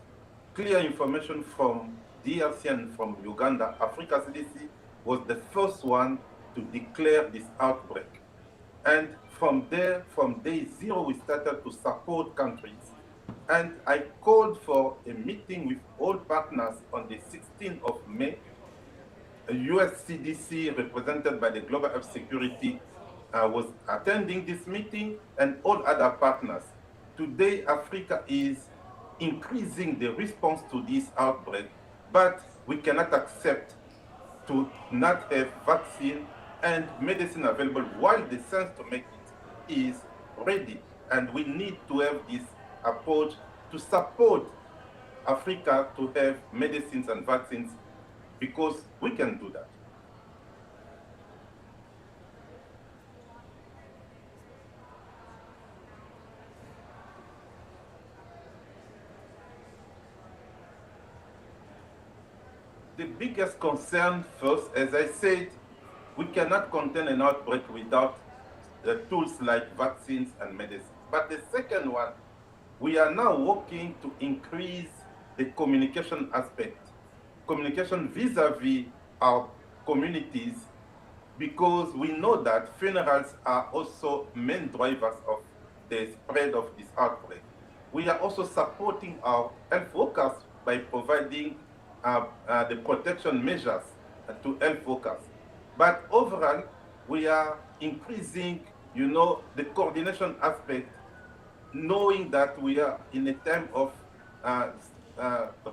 clear information from DRC and from Uganda, Africa CDC was the first one to declare this outbreak. And from there, from day 0, we started to support countries. And I called for a meeting with all partners on the 16th of May. A US CDC represented by the Global Health Security was attending this meeting, and all other partners. Today, Africa is increasing the response to this outbreak, but we cannot accept to not have vaccine and medicine available while the sense to make it is ready. And we need to have this approach to support Africa to have medicines and vaccines, because we can do that. The biggest concern first, as I said, we cannot contain an outbreak without the tools like vaccines and medicine. But the second one, we are now working to increase the communication aspect, communication vis-a-vis our communities, because we know that funerals are also main drivers of the spread of this outbreak. We are also supporting our health workers by providing the protection measures to health workers. But overall, we are increasing, the coordination aspect, knowing that we are in a time of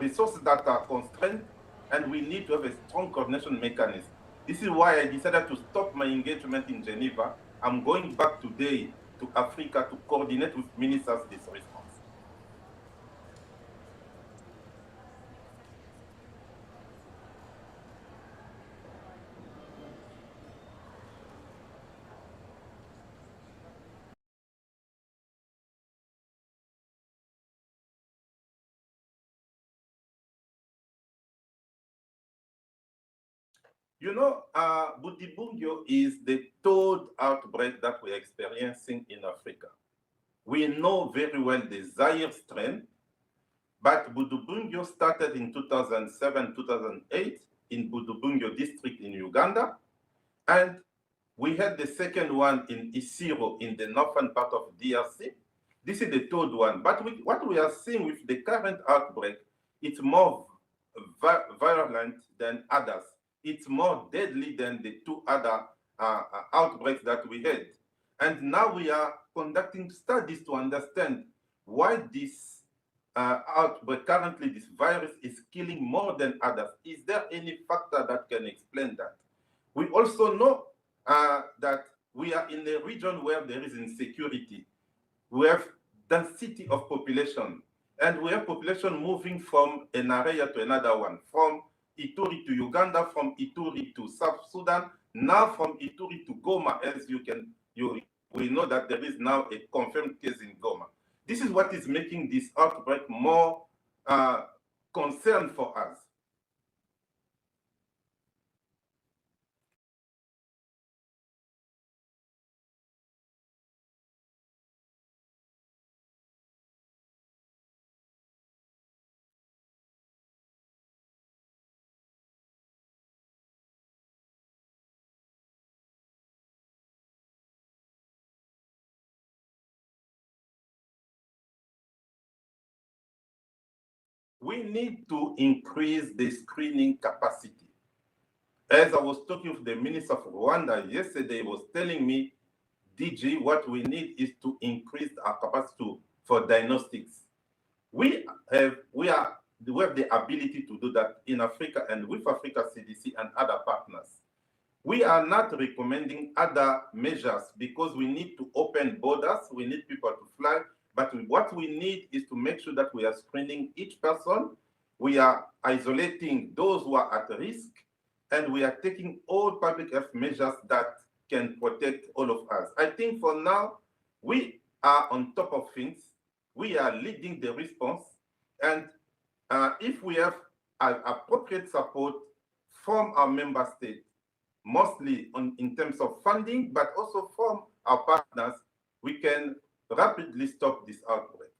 resources that are constrained, and we need to have a strong coordination mechanism. This is why I decided to stop my engagement in Geneva. I'm going back today to Africa to coordinate with ministers this response. You know, Budibugyo is the third outbreak that we're experiencing in Africa. We know very well the Zaire strain, but Budibugyo started in 2007, 2008 in Budibugyo district in Uganda, and we had the second one in Isiro in the northern part of DRC. This is the third one, but what we are seeing with the current outbreak, it's more virulent than others. It's more deadly than the two other outbreaks that we had. And now we are conducting studies to understand why this outbreak, currently this virus is killing more than others. Is there any factor that can explain that? We also know that we are in a region where there is insecurity. We have density of population, and we have population moving from an area to another one, from Ituri to Uganda, from Ituri to South Sudan, now from Ituri to Goma, as we know that there is now a confirmed case in Goma. This is what is making this outbreak more concern for us. We need to increase the screening capacity. As I was talking with the Minister of Rwanda yesterday, he was telling me, DG, what we need is to increase our capacity for diagnostics. We have the ability to do that in Africa and with Africa CDC and other partners. We are not recommending other measures because we need to open borders, we need people to fly, but what we need is to make sure that we are screening each person, we are isolating those who are at risk, and we are taking all public health measures that can protect all of us. I think for now, we are on top of things. We are leading the response. And if we have appropriate support from our member states, mostly in terms of funding, but also from our partners, we can rapidly stop this outbreak.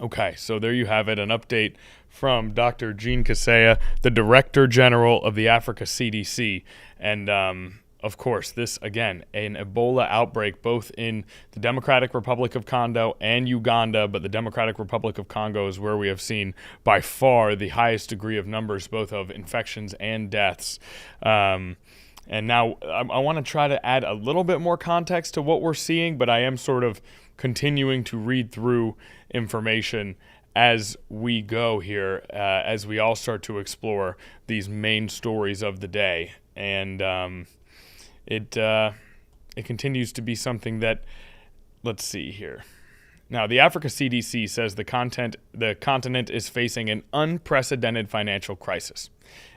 Okay, so there you have it, an update from Dr. Jean Kaseya, the Director General of the Africa CDC. And of course, this, again, an Ebola outbreak both in the Democratic Republic of Congo and Uganda, but the Democratic Republic of Congo is where we have seen by far the highest degree of numbers, both of infections and deaths. And now I want to try to add a little bit more context to what we're seeing, but I am sort of continuing to read through information as we go here, as we all start to explore these main stories of the day. And it continues to be something that, let's see here. Now, the Africa CDC says the continent is facing an unprecedented financial crisis.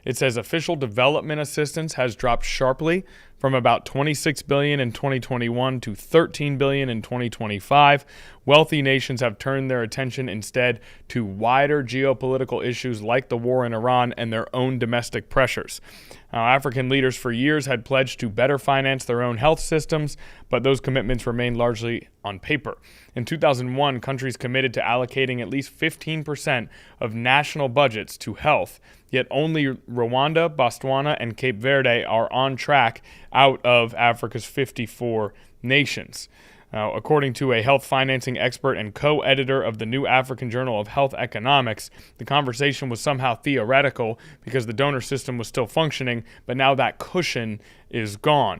It says official development assistance has dropped sharply from about $26 billion in 2021 to $13 billion in 2025. Wealthy nations have turned their attention instead to wider geopolitical issues like the war in Iran and their own domestic pressures. Now, African leaders for years had pledged to better finance their own health systems, but those commitments remain largely on paper. In 2001, countries committed to allocating at least 15% of national budgets to health, yet only Rwanda, Botswana, and Cape Verde are on track out of Africa's 54 nations. According to a health financing expert and co-editor of the New African Journal of Health Economics, the conversation was somehow theoretical because the donor system was still functioning, but now that cushion is gone.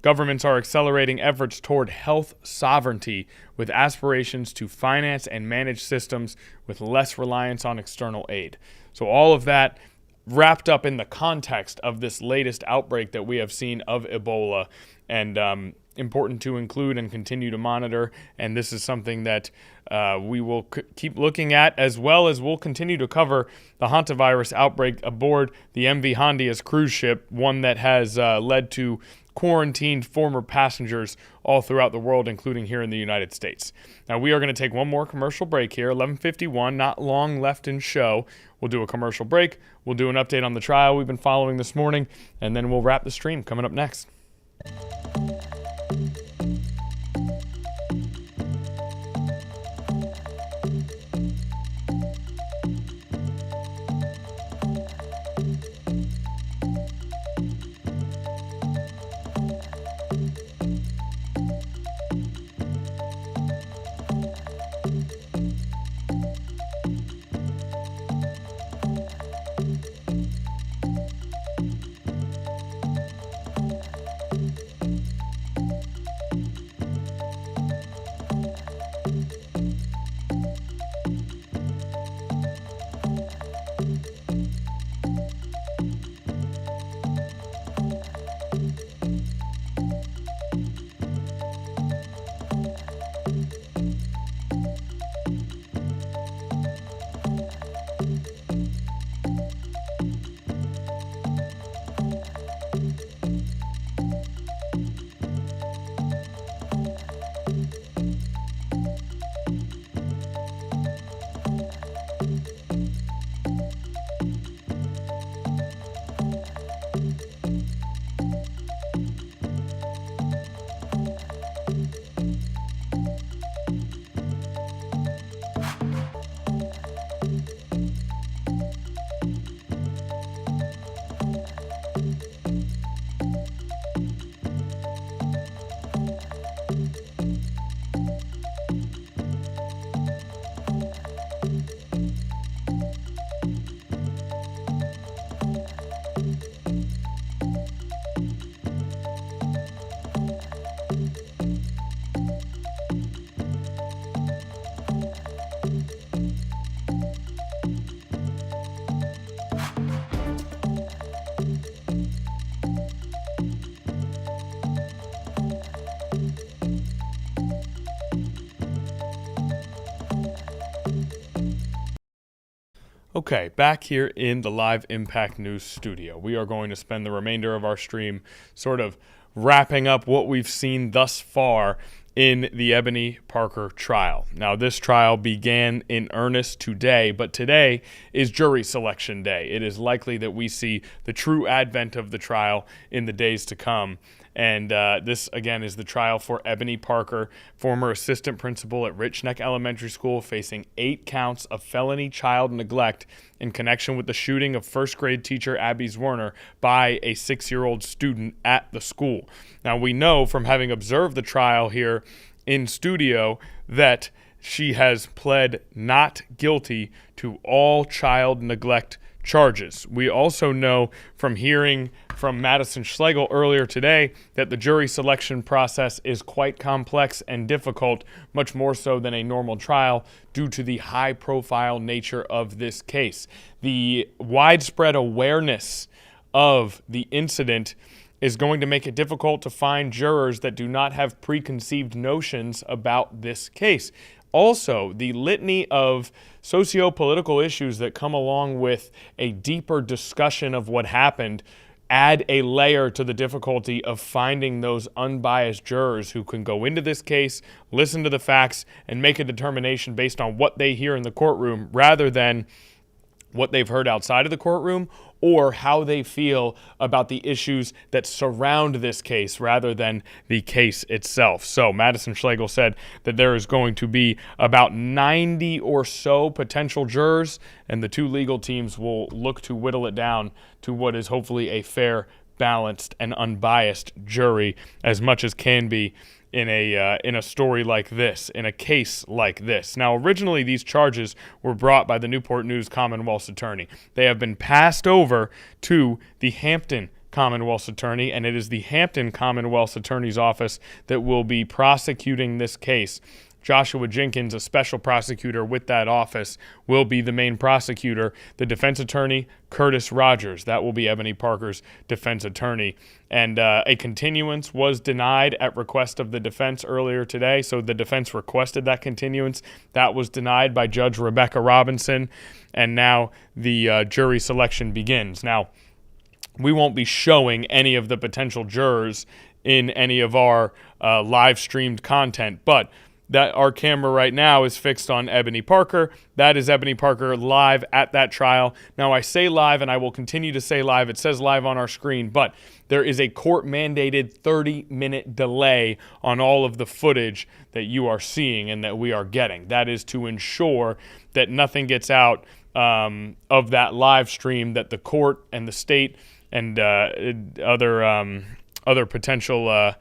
Governments are accelerating efforts toward health sovereignty with aspirations to finance and manage systems with less reliance on external aid. So all of that wrapped up in the context of this latest outbreak that we have seen of Ebola. and important to include and continue to monitor. And this is something that we will keep looking at, as well as we'll continue to cover the hantavirus outbreak aboard the MV Hondia's cruise ship, one that has led to quarantined former passengers all throughout the world, including here in the United States. Now, we are going to take one more commercial break here, 11:51, not long left in show. We'll do a commercial break. We'll do an update on the trial we've been following this morning, and then we'll wrap the stream coming up next. Okay, back here in the Live Impact News studio. We are going to spend the remainder of our stream sort of wrapping up what we've seen thus far in the Ebony Parker trial. Now, this trial began in earnest today, but today is jury selection day. It is likely that we see the true advent of the trial in the days to come. And this, again, is the trial for Ebony Parker, former assistant principal at Richneck Elementary School, facing 8 counts of felony child neglect in connection with the shooting of first-grade teacher Abby Zwerner by a 6-year-old student at the school. Now, we know from having observed the trial here in studio that she has pled not guilty to all child neglect charges. We also know from hearing from Madison Schlegel earlier today that the jury selection process is quite complex and difficult, much more so than a normal trial, due to the high-profile nature of this case. The widespread awareness of the incident is going to make it difficult to find jurors that do not have preconceived notions about this case. Also, the litany of socio-political issues that come along with a deeper discussion of what happened add a layer to the difficulty of finding those unbiased jurors who can go into this case, listen to the facts, and make a determination based on what they hear in the courtroom rather than what they've heard outside of the courtroom or how they feel about the issues that surround this case rather than the case itself. So Madison Schlegel said that there is going to be about 90 or so potential jurors, and the two legal teams will look to whittle it down to what is hopefully a fair, balanced, and unbiased jury as much as can be in a story like this, in a case like this. Now, originally, these charges were brought by the Newport News Commonwealth's attorney. They have been passed over to the Hampton Commonwealth's attorney, and it is the Hampton Commonwealth's attorney's office that will be prosecuting this case. Joshua Jenkins, a special prosecutor with that office, will be the main prosecutor. The defense attorney, Curtis Rogers, that will be Ebony Parker's defense attorney. And a continuance was denied at request of the defense earlier today. So the defense requested that continuance. That was denied by Judge Rebecca Robinson. And now the jury selection begins. Now, we won't be showing any of the potential jurors in any of our live streamed content, but that our camera right now is fixed on Ebony Parker. That is Ebony Parker live at that trial. Now, I say live, and I will continue to say live. It says live on our screen, but there is a court-mandated 30-minute delay on all of the footage that you are seeing and that we are getting. That is to ensure that nothing gets out of that live stream that the court and the state and other potential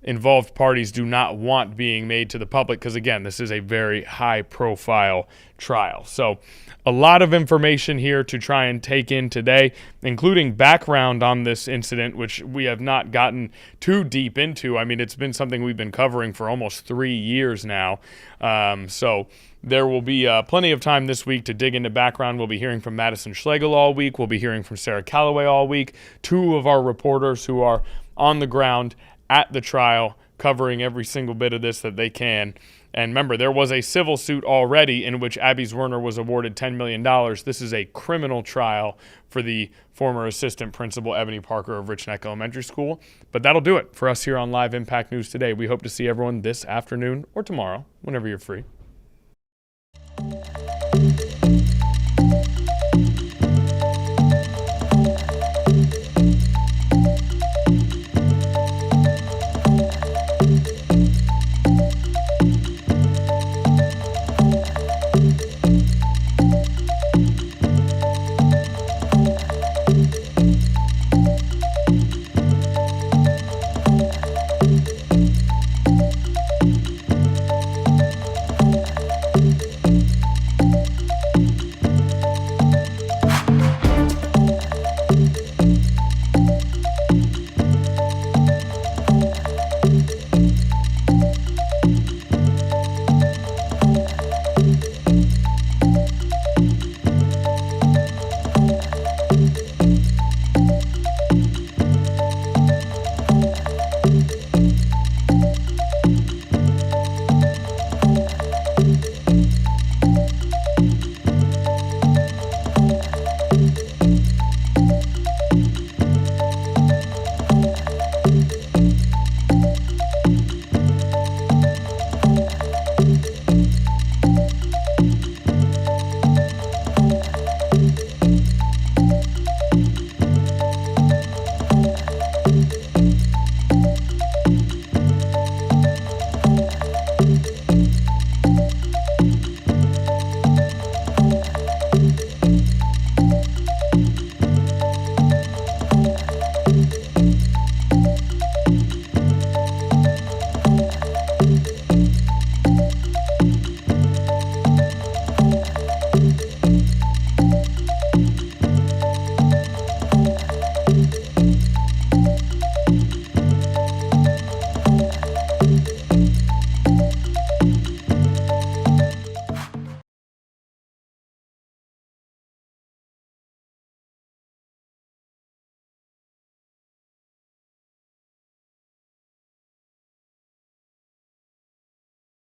involved parties do not want being made to the public, because again, this is a very high profile trial. So a lot of information here to try and take in today, including background on this incident, which we have not gotten too deep into. I mean, it's been something we've been covering for almost 3 years now. So there will be plenty of time this week to dig into background. We'll be hearing from Madison Schlegel all week. We'll be hearing from Sarah Calloway all week, two of our reporters who are on the ground at the trial, covering every single bit of this that they can. And remember, there was a civil suit already in which Abby Zwerner was awarded $10 million. This is a criminal trial for the former assistant principal, Ebony Parker of Richneck Elementary School. But that'll do it for us here on Live Impact News today. We hope to see everyone this afternoon or tomorrow, whenever you're free.